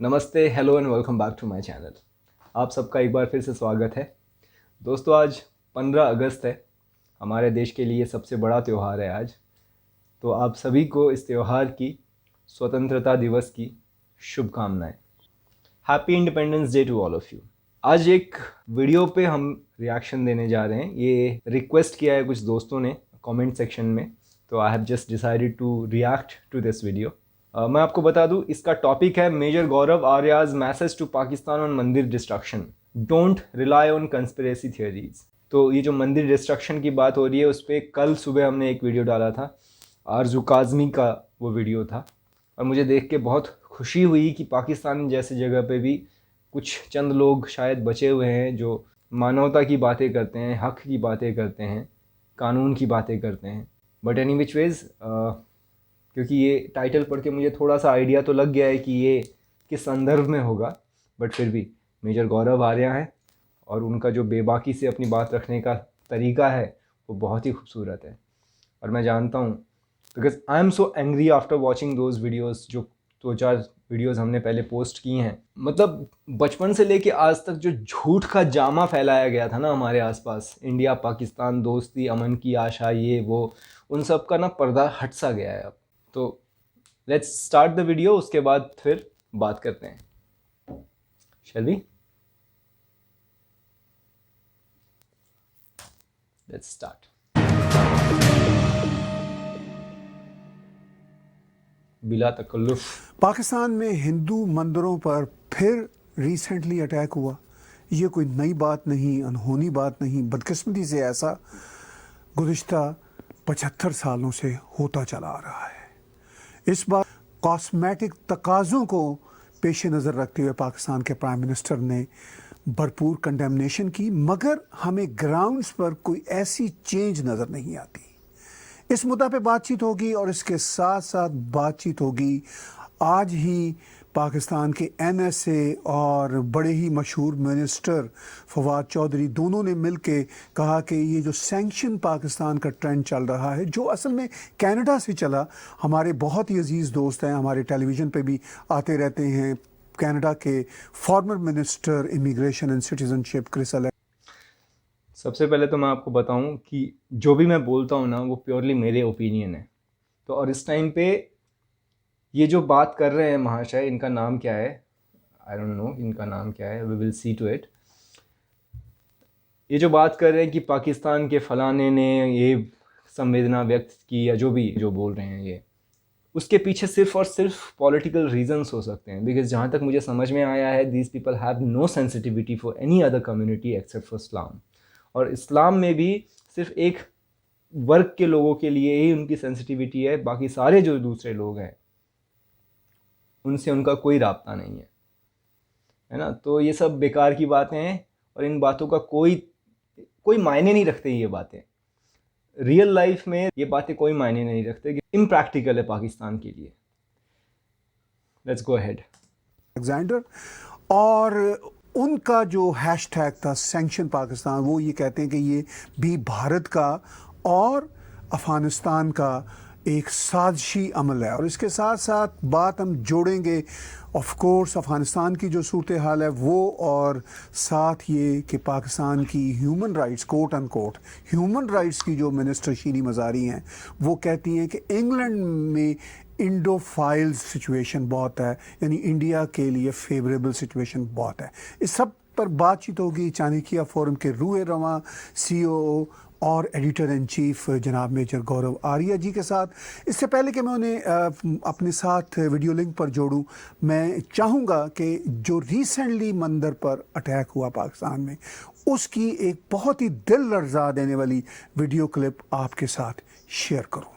नमस्ते, hello and welcome back to my channel. आप सबका एक बार फिर से स्वागत है। दोस्तों, आज 15 अगस्त है। हमारे देश के लिए सबसे बड़ा त्यौहार है आज। तो आप सभी को इस त्यौहार की, स्वतंत्रता दिवस की शुभकामनाएं। Happy independence day to all of you. आज एक वीडियो पे हम रिएक्शन देने जा रहे हैं। ये रिक्वेस्ट किया है कुछ दोस्तों ने कमेंट सेक्शन में, तो I have just decided to react to this video. मैं आपको बता दूं, इसका टॉपिक है major Gaurav Arya's message to Pakistan on mandir destruction, don't rely on conspiracy theories. तो ये जो मंदिर डिस्ट्रक्शन की बात हो रही है, उस पर कल सुबह हमने एक वीडियो डाला था। आरजू काजमी का वो वीडियो था और मुझे देख के बहुत खुशी हुई कि पाकिस्तान जैसी जगह पे भी कुछ चंद लोग शायद बचे हुए हैं जो मानवता की बातें करते हैं, हक़ की बातें करते हैं, कानून की बातें करते हैं। बट एनी विच वेज़, क्योंकि ये टाइटल पढ़ के मुझे थोड़ा सा आइडिया तो लग गया है कि ये किस संदर्भ में होगा, बट फिर भी मेजर गौरव आर्या है और उनका जो बेबाकी से अपनी बात रखने का तरीका है वो बहुत ही खूबसूरत है। और मैं जानता हूँ, because I am so angry after watching those videos, जो 2-4 वीडियोज़ हमने पहले पोस्ट की हैं। मतलब बचपन से लेके आज तक जो झूठ का जामा फैलाया गया था ना हमारे आसपास, इंडिया पाकिस्तान दोस्ती, अमन की आशा, ये वो, उन सब का ना पर्दा हट सा गया है अब। तो लेट्स स्टार्ट द वीडियो, उसके बाद फिर बात करते हैं। Shall we? Let's start. बिला तकल्लुफ। पाकिस्तान में हिंदू मंदिरों पर फिर रिसेंटली अटैक हुआ। ये कोई नई बात नहीं, अनहोनी बात नहीं। बदकिस्मती से ऐसा गुज़िश्ता 75 सालों से होता चला आ रहा है। इस बार कॉस्मेटिक तकाज़ों को पेश नज़र रखते हुए पाकिस्तान के प्राइम मिनिस्टर ने भरपूर कंडेमनेशन की, मगर हमें ग्राउंड्स पर कोई ऐसी चेंज नज़र नहीं आती। इस मुद्दा पे बातचीत होगी और इसके साथ साथ बातचीत होगी आज ही पाकिस्तान के एनएसए और बड़े ही मशहूर मिनिस्टर फवाद चौधरी, दोनों ने मिलके कहा कि ये जो सैंक्शन पाकिस्तान का ट्रेंड चल रहा है, जो असल में कनाडा से चला। हमारे बहुत ही अजीज़ दोस्त हैं, हमारे टेलीविज़न पे भी आते रहते हैं, कनाडा के former minister immigration and citizenship Chris Alex. सबसे पहले तो मैं आपको बताऊं कि जो भी मैं बोलता हूं ना, वो प्योरली मेरे ओपिनियन है। तो और इस टाइम पे ये जो बात कर रहे हैं महाशय, इनका नाम क्या है, आई डोंट नो इनका नाम क्या है, we will see to it. ये जो बात कर रहे हैं कि पाकिस्तान के फलाने ने ये संवेदना व्यक्त की, या जो भी जो बोल रहे हैं, ये उसके पीछे सिर्फ और सिर्फ पॉलिटिकल रीजंस हो सकते हैं। बिकॉज जहाँ तक मुझे समझ में आया है, these people have no sensitivity for any other community except for Islam. और इस्लाम में भी सिर्फ एक वर्ग के लोगों के लिए ही उनकी सेंसिटिविटी है, बाकी सारे जो दूसरे लोग हैं उनसे उनका कोई राब्ता नहीं है ना। तो ये सब बेकार की बातें हैं और इन बातों का कोई मायने नहीं रखते। ये बातें रियल लाइफ में, ये बातें कोई मायने नहीं रखते, इम्प्रैक्टिकल है पाकिस्तान के लिए। Let's go ahead. अलेक्जेंडर और उनका जो हैशटैग था सैंक्शन पाकिस्तान, वो ये कहते हैं कि ये भी भारत का और अफ़गानिस्तान का एक साजिशी अमल है। और इसके साथ साथ बात हम जोड़ेंगे ऑफ कोर्स अफ़गानिस्तान की जो सूरत हाल है वो, और साथ ये कि पाकिस्तान की human rights, quote unquote human rights की जो मिनिस्टर शीरी मज़ारी हैं, वो कहती हैं कि इंग्लैंड में इंडोफाइल्स सिचुएशन बहुत है, यानी इंडिया के लिए फेवरेबल सिचुएशन बहुत है। इस सब पर बातचीत होगी चाणक्य फोरम के रूहे रवां सीईओ और एडिटर इन चीफ जनाब मेजर गौरव आर्या जी के साथ। इससे पहले कि मैं उन्हें अपने साथ वीडियो लिंक पर जोड़ूं, मैं चाहूँगा कि जो रिसेंटली मंदिर पर अटैक हुआ पाकिस्तान में, उसकी एक बहुत ही दिल लर्जा देने वाली वीडियो क्लिप आपके साथ शेयर करूँ।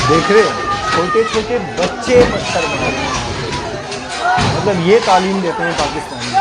देख रहे हैं छोटे छोटे बच्चे पत्थर बना रहे हैं। मतलब ये तालीम देते हैं पाकिस्तान में।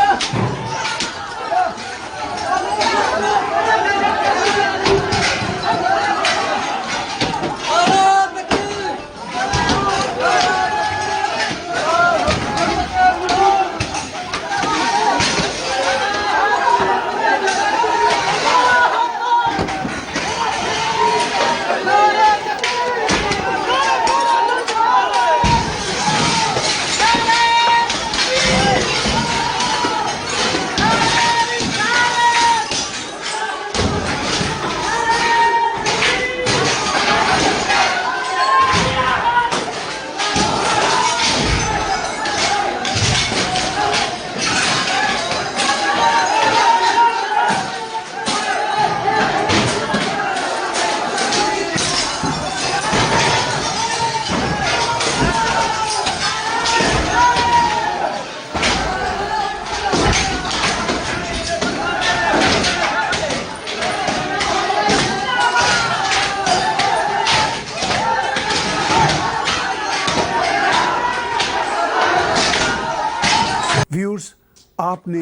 आपने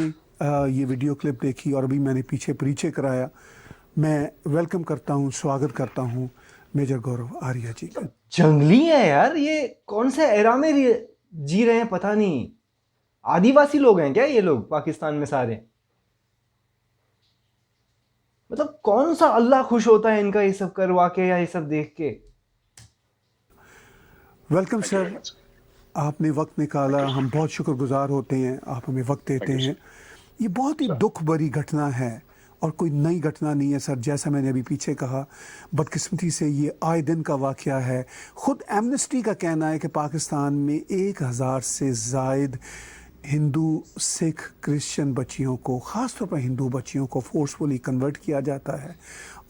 ये वीडियो क्लिप देखी और अभी मैंने पीछे परिचय कराया। मैं वेलकम करता हूँ, स्वागत करता हूँ मेजर गौरव आर्या जी का। जंगली है यार, ये कौन से एरा में जी रहे हैं पता नहीं। आदिवासी लोग हैं क्या ये लोग पाकिस्तान में सारे? मतलब कौन सा अल्लाह खुश होता है इनका ये सब करवा के या ये सब देख के? Welcome thank you very sir, much. आपने वक्त निकाला, थैंक यू हम बहुत शुक्रगुजार होते हैं, आप हमें वक्त देते थैंक यू हैं। ये बहुत ही सर। दुख भरी घटना है और कोई नई घटना नहीं है सर। जैसा मैंने अभी पीछे कहा, बदकिस्मती से ये आए दिन का वाकया है। खुद एमनेस्टी का कहना है कि पाकिस्तान में 1000 से ज़ायद हिंदू, सिख, क्रिश्चियन बच्चियों को, ख़ासतौर पर हिंदू बच्चियों को फोर्सफुली कन्वर्ट किया जाता है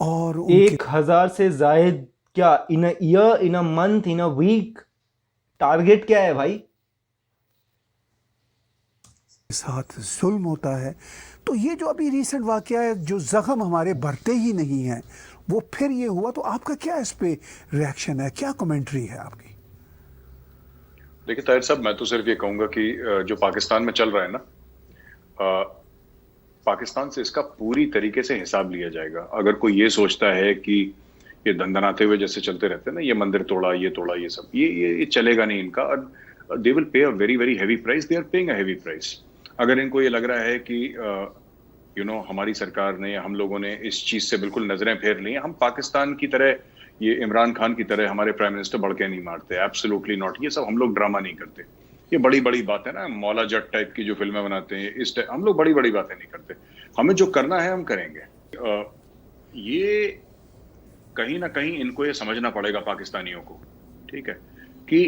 और उनके 1000 से जायद क्या? In a year, in a month, in a week? Target क्या है भाई? साथ जुल्म होता है। तो ये जो अभी रिसेंट वाकया है, जो जख्म हमारे भरते ही नहीं है, वो फिर ये हुआ, तो आपका क्या इस पे रिएक्शन है, क्या कमेंट्री है आपकी? देखिए ताहिर साहब, मैं तो सिर्फ ये कहूंगा कि जो पाकिस्तान में चल रहा है ना, अ, पाकिस्तान से इसका पूरी तरीके से हिसाब लिया जाएगा। अगर कोई ये सोचता है कि ये दंदनाते हुए जैसे चलते रहते हैं ना, ये मंदिर तोड़ा, ये सब, ये चलेगा नहीं इनका। और they will pay a very very heavy price. They are paying a heavy price. अगर इनको ये लग रहा है कि हमारी सरकार ने, हम लोगों ने इस चीज से बिल्कुल नजरें फेर ली हैं, हम पाकिस्तान की तरह, ये इमरान खान की तरह हमारे प्राइम मिनिस्टर भड़के नहीं मारते, एब्सोल्युटली नॉट। ये सब हम लोग ड्रामा नहीं करते। ये बड़ी बड़ी बात है ना, मौला जट टाइप की जो फिल्में बनाते हैं, हम लोग बड़ी बड़ी बातें नहीं करते। हमें जो करना है हम करेंगे। ये कहीं ना कहीं इनको ये समझना पड़ेगा पाकिस्तानियों को, ठीक है, कि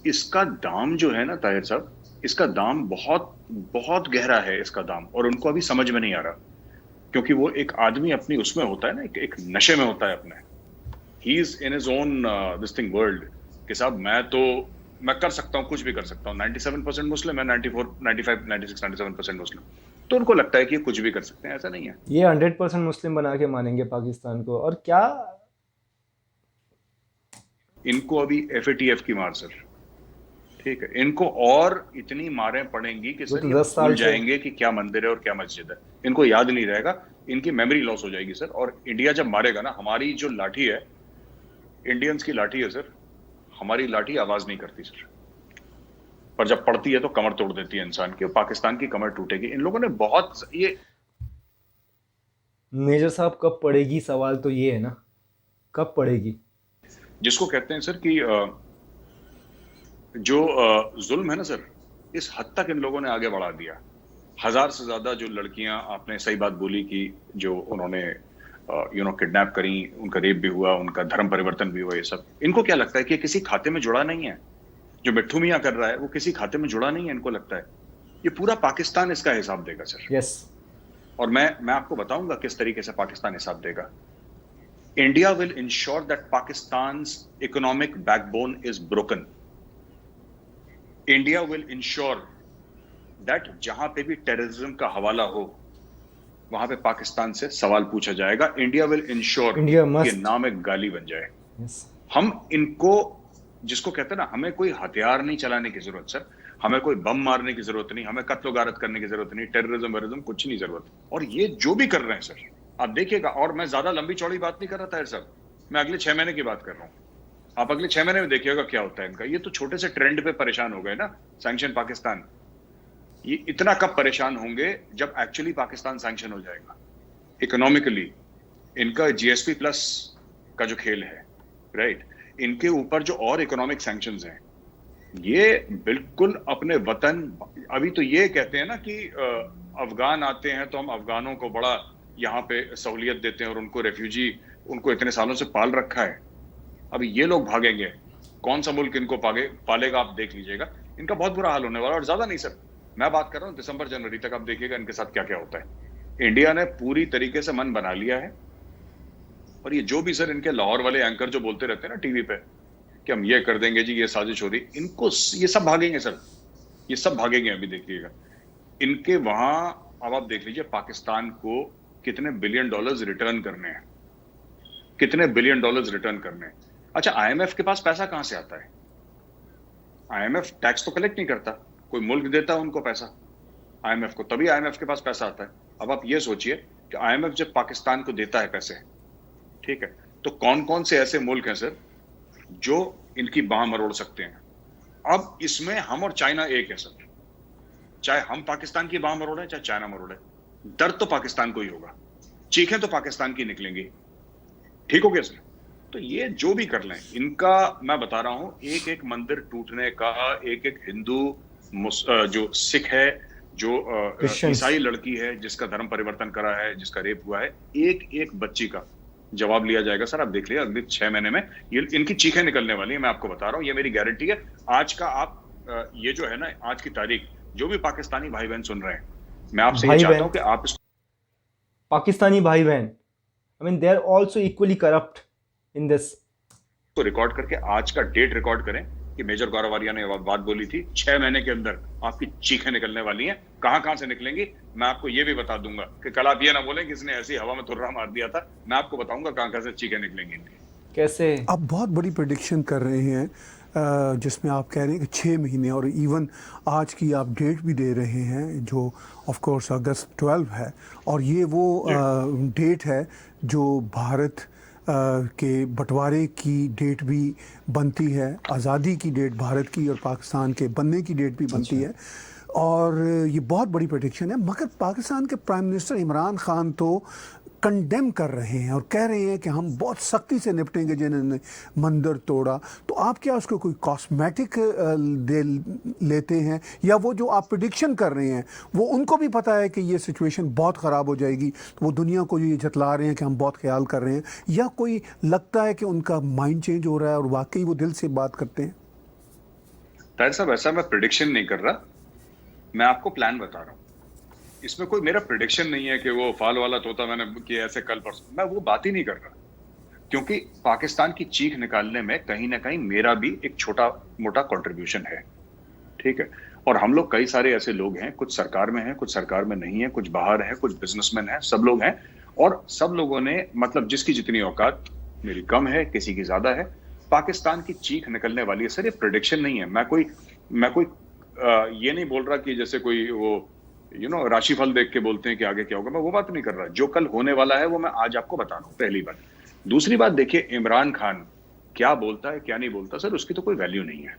इसका दाम जो है ना ताहिर साहब, इसका दाम बहुत बहुत गहरा है इसका दाम, और उनको अभी समझ में नहीं आ रहा। क्योंकि वो एक आदमी अपनी उसमें होता है ना, एक नशे में होता है अपने। He is in his own this thing world कि साहब मैं कर सकता हूँ, कुछ भी कर सकता हूँ। 97% मुस्लिम है, 94, 95, 96, 97% मुस्लिम। तो उनको लगता है कि ये कुछ भी कर सकते हैं। ऐसा नहीं है। ये 100% मुस्लिम बना के मानेंगे पाकिस्तान को। और क्या इनको अभी FATF की मार सर, ठीक है, इनको और इतनी मारें पड़ेंगी कि वो सर तो ये 10 भूल साल से जाएंगे कि क्या मंदिर है और क्या मस्जिद है। इनको याद नहीं रहेगा, इनकी मेमोरी लॉस हो जाएगी सर। और इंडिया जब मारेगा ना, हमारी जो लाठी है, इंडियंस की लाठी है सर, हमारी लाठी आवाज नहीं करती सर, पर जब पड़ती है तो कमर तोड़ देती है इंसान की, और पाकिस्तान की कमर टूटेगी। इन लोगों ने बहुत ये, मेजर साहब कब पड़ेगी, सवाल तो ये है ना, कब पड़ेगी? जिसको कहते हैं सर कि जो जुल्म है ना सर, इस हद तक इन लोगों ने आगे बढ़ा दिया। 1000 से ज्यादा जो लड़कियां, आपने सही बात बोली कि जो उन्होंने किडनैप करी, उनका रेप भी हुआ, उनका धर्म परिवर्तन भी हुआ, ये सब इनको क्या लगता है कि किसी खाते में जुड़ा नहीं है? जो मिट्ठू मियां कर रहा है वो किसी खाते में जुड़ा नहीं है, इनको लगता है। ये पूरा पाकिस्तान इसका हिसाब देगा सर। यस। और मैं आपको बताऊंगा किस तरीके से पाकिस्तान हिसाब देगा। इंडिया विल इंश्योर दैट पाकिस्तान's economic backbone is broken. India will ensure that जहां पे भी टेररिज्म का हवाला हो, वहां पे पाकिस्तान से सवाल पूछा जाएगा। इंडिया विल इंश्योर इंडिया कि मस्ट। नाम एक गाली बन जाए। यस। हम इनको, जिसको कहते हैं ना, हमें कोई हथियार नहीं चलाने की जरूरत सर, हमें कोई बम मारने की जरूरत नहीं, हमें कत्लो गारत करने की जरूरत नहीं, टेररिज्म वेरिज्म कुछ नहीं जरूरत। और ये जो भी कर रहे हैं सर, आप देखिएगा। और मैं ज्यादा लंबी चौड़ी बात नहीं कर रहा था सर, मैं अगले 6 महीने की बात कर रहा हूं। आप अगले 6 महीने में देखिएगा क्या होता है इनका। ये तो छोटे से ट्रेंड पे परेशान हो गए ना, सैंक्शन पाकिस्तान। ये इतना कब परेशान होंगे जब एक्चुअली पाकिस्तान सैंक्शन हो जाएगा इकोनॉमिकली। इनका GSP प्लस का जो खेल है, राइट, इनके ऊपर जो और इकोनॉमिक सैंक्शंस हैं, ये बिल्कुल अपने वतन। अभी तो ये कहते हैं ना कि अफगान आते हैं तो हम अफगानों को बड़ा यहाँ पे सहूलियत देते हैं, और उनको रेफ्यूजी, उनको इतने सालों से पाल रखा है। अभी ये लोग भागेंगे, कौन सा मुल्क इनको पालेगा? आप देख लीजिएगा, इनका बहुत बुरा हाल होने वाला है। और ज्यादा नहीं सर, मैं बात कर रहा हूँ दिसंबर जनवरी तक, आप देखिएगा इनके साथ क्या क्या होता है। इंडिया ने पूरी तरीके से मन बना लिया है। और ये जो भी सर इनके लाहौर वाले एंकर जो बोलते रहते हैं ना टीवी पे कि हम ये कर देंगे जी, ये साजिश हो रही, इनको ये सब भागेंगे सर, ये सब भागेंगे। अभी देखिएगा इनके वहां, अब आप देख लीजिए पाकिस्तान को कितने बिलियन डॉलर्स रिटर्न करने हैं, कितने बिलियन डॉलर्स रिटर्न करने हैं। अच्छा, IMF के पास पैसा कहां से आता है? IMF टैक्स तो कलेक्ट नहीं करता, कोई मुल्क देता है उनको पैसा। आईएमएफ को, तभी आईएमएफ के पास पैसा आता है। अब आप ये सोचिए कि आईएमएफ जब पाकिस्तान को देता है पैसे, ठीक है, तो कौन कौन से ऐसे मुल्क हैं सर जो इनकी बांह मरोड़ सकते हैं? अब इसमें हम और चाइना एक है सर, चाहे हम पाकिस्तान की बांह मरोड़े चाहे चाइना मरोड़े, दर्द तो पाकिस्तान को ही होगा, चीखें तो पाकिस्तान की निकलेंगी। ठीक हो गया सर? तो ये जो भी कर लें, इनका मैं बता रहा हूं, एक एक मंदिर टूटने का, एक एक हिंदू जो सिख है, जो Christians. ईसाई लड़की है जिसका धर्म परिवर्तन करा है, जिसका रेप हुआ है, एक एक बच्ची का जवाब लिया जाएगा सर। आप देख लिया अगले 6 महीने में ये इनकी चीखें निकलने वाली है, मैं आपको बता रहा हूं, ये मेरी गारंटी है। आज का आप ये जो है ना, आज की तारीख, जो भी पाकिस्तानी भाई बहन सुन रहे हैं, मैं आपसे ये चाहता हूं कि आप इसको पाकिस्तानी भाई बहन, I mean they are also equally corrupt in this. तो रिकॉर्ड करके आज का डेट रिकॉर्ड करें कि मेजर गौरव आर्या ने बात बोली थी, 6 महीने के अंदर आपकी चीखें निकलने वाली हैं। कहां कहां से निकलेंगी मैं आपको ये भी बता दूंगा कि कल आप ये ना बोलें कि इसने ऐसी हवा में तुर्रा मार दिया था। मैं आपको बताऊंगा कहां कहां से चीखें निकलेंगी इनकी। कैसे आप बहुत बड़ी प्रेडिक्शन कर रहे हैं, जिसमें आप कह रहे हैं कि 6 महीने, और इवन आज की आप डेट भी दे रहे हैं जो ऑफ कोर्स अगस्त 12 है, और ये वो डेट है जो भारत के बंटवारे की डेट भी बनती है, आज़ादी की डेट भारत की और पाकिस्तान के बनने की डेट भी बनती है, और ये बहुत बड़ी प्रेडिक्शन है। मगर पाकिस्तान के प्राइम मिनिस्टर इमरान खान तो कंडेम कर रहे हैं और कह रहे हैं कि हम बहुत सख्ती से निपटेंगे जिन्होंने मंदिर तोड़ा। तो आप क्या उसको कोई कॉस्मेटिक दे लेते हैं, या वो जो आप प्रिडिक्शन कर रहे हैं वो उनको भी पता है कि ये सिचुएशन बहुत ख़राब हो जाएगी, तो वो दुनिया को ये जतला रहे हैं कि हम बहुत ख्याल कर रहे हैं, या कोई लगता है कि उनका माइंड चेंज हो रहा है और वाकई वो दिल से बात करते हैं? ताहिर साहब, ऐसा मैं प्रिडिक्शन नहीं कर रहा, मैं आपको प्लान बता रहा हूं। इसमें कोई मेरा प्रिडिक्शन नहीं है कि वो फाल वाला तोता मैंने किया ऐसे कल परसों, मैं वो बात ही नहीं कर रहा, क्योंकि पाकिस्तान की चीख निकालने में कहीं ना कहीं मेरा भी एक छोटा मोटा कंट्रीब्यूशन है, ठीक है। और हम लोग कई सारे ऐसे लोग हैं, कुछ सरकार में हैं, कुछ सरकार में नहीं है, कुछ बाहर है, कुछ बिजनेसमैन हैं, सब लोग हैं, और सब लोगों ने मतलब जिसकी जितनी औकात, मेरी कम है, किसी की ज्यादा है, पाकिस्तान की चीख निकलने वाली है सर। ये प्रिडिक्शन नहीं है। मैं कोई ये नहीं बोल रहा कि जैसे कोई वो राशिफल देख के बोलते हैं कि आगे क्या होगा, मैं वो बात नहीं कर रहा। जो कल होने वाला है वो मैं आज आपको बता रहा हूं, पहली बात। दूसरी बात, देखिए इमरान खान क्या बोलता है क्या नहीं बोलता सर, उसकी तो कोई वैल्यू नहीं है,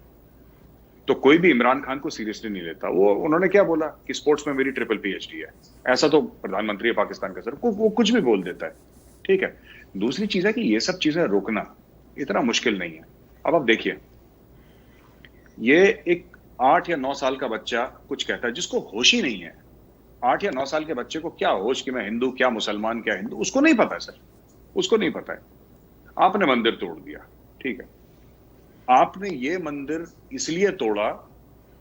तो कोई भी इमरान खान को सीरियसली नहीं लेता। उन्होंने क्या बोला कि स्पोर्ट्स में मेरी ट्रिपल PhD है, ऐसा तो प्रधानमंत्री है पाकिस्तान का सर, वो कुछ भी बोल देता है, ठीक है। दूसरी चीज है कि ये सब चीजें रोकना इतना मुश्किल नहीं है। अब आप देखिए, ये एक 8 या 9 साल का बच्चा कुछ कहता है, जिसको होश ही नहीं है। 8 या 9 साल के बच्चे को क्या होश कि मैं हिंदू, क्या मुसलमान, क्या हिंदू, उसको नहीं पता है सर, उसको नहीं पता है। आपने मंदिर तोड़ दिया, ठीक है, आपने ये मंदिर इसलिए तोड़ा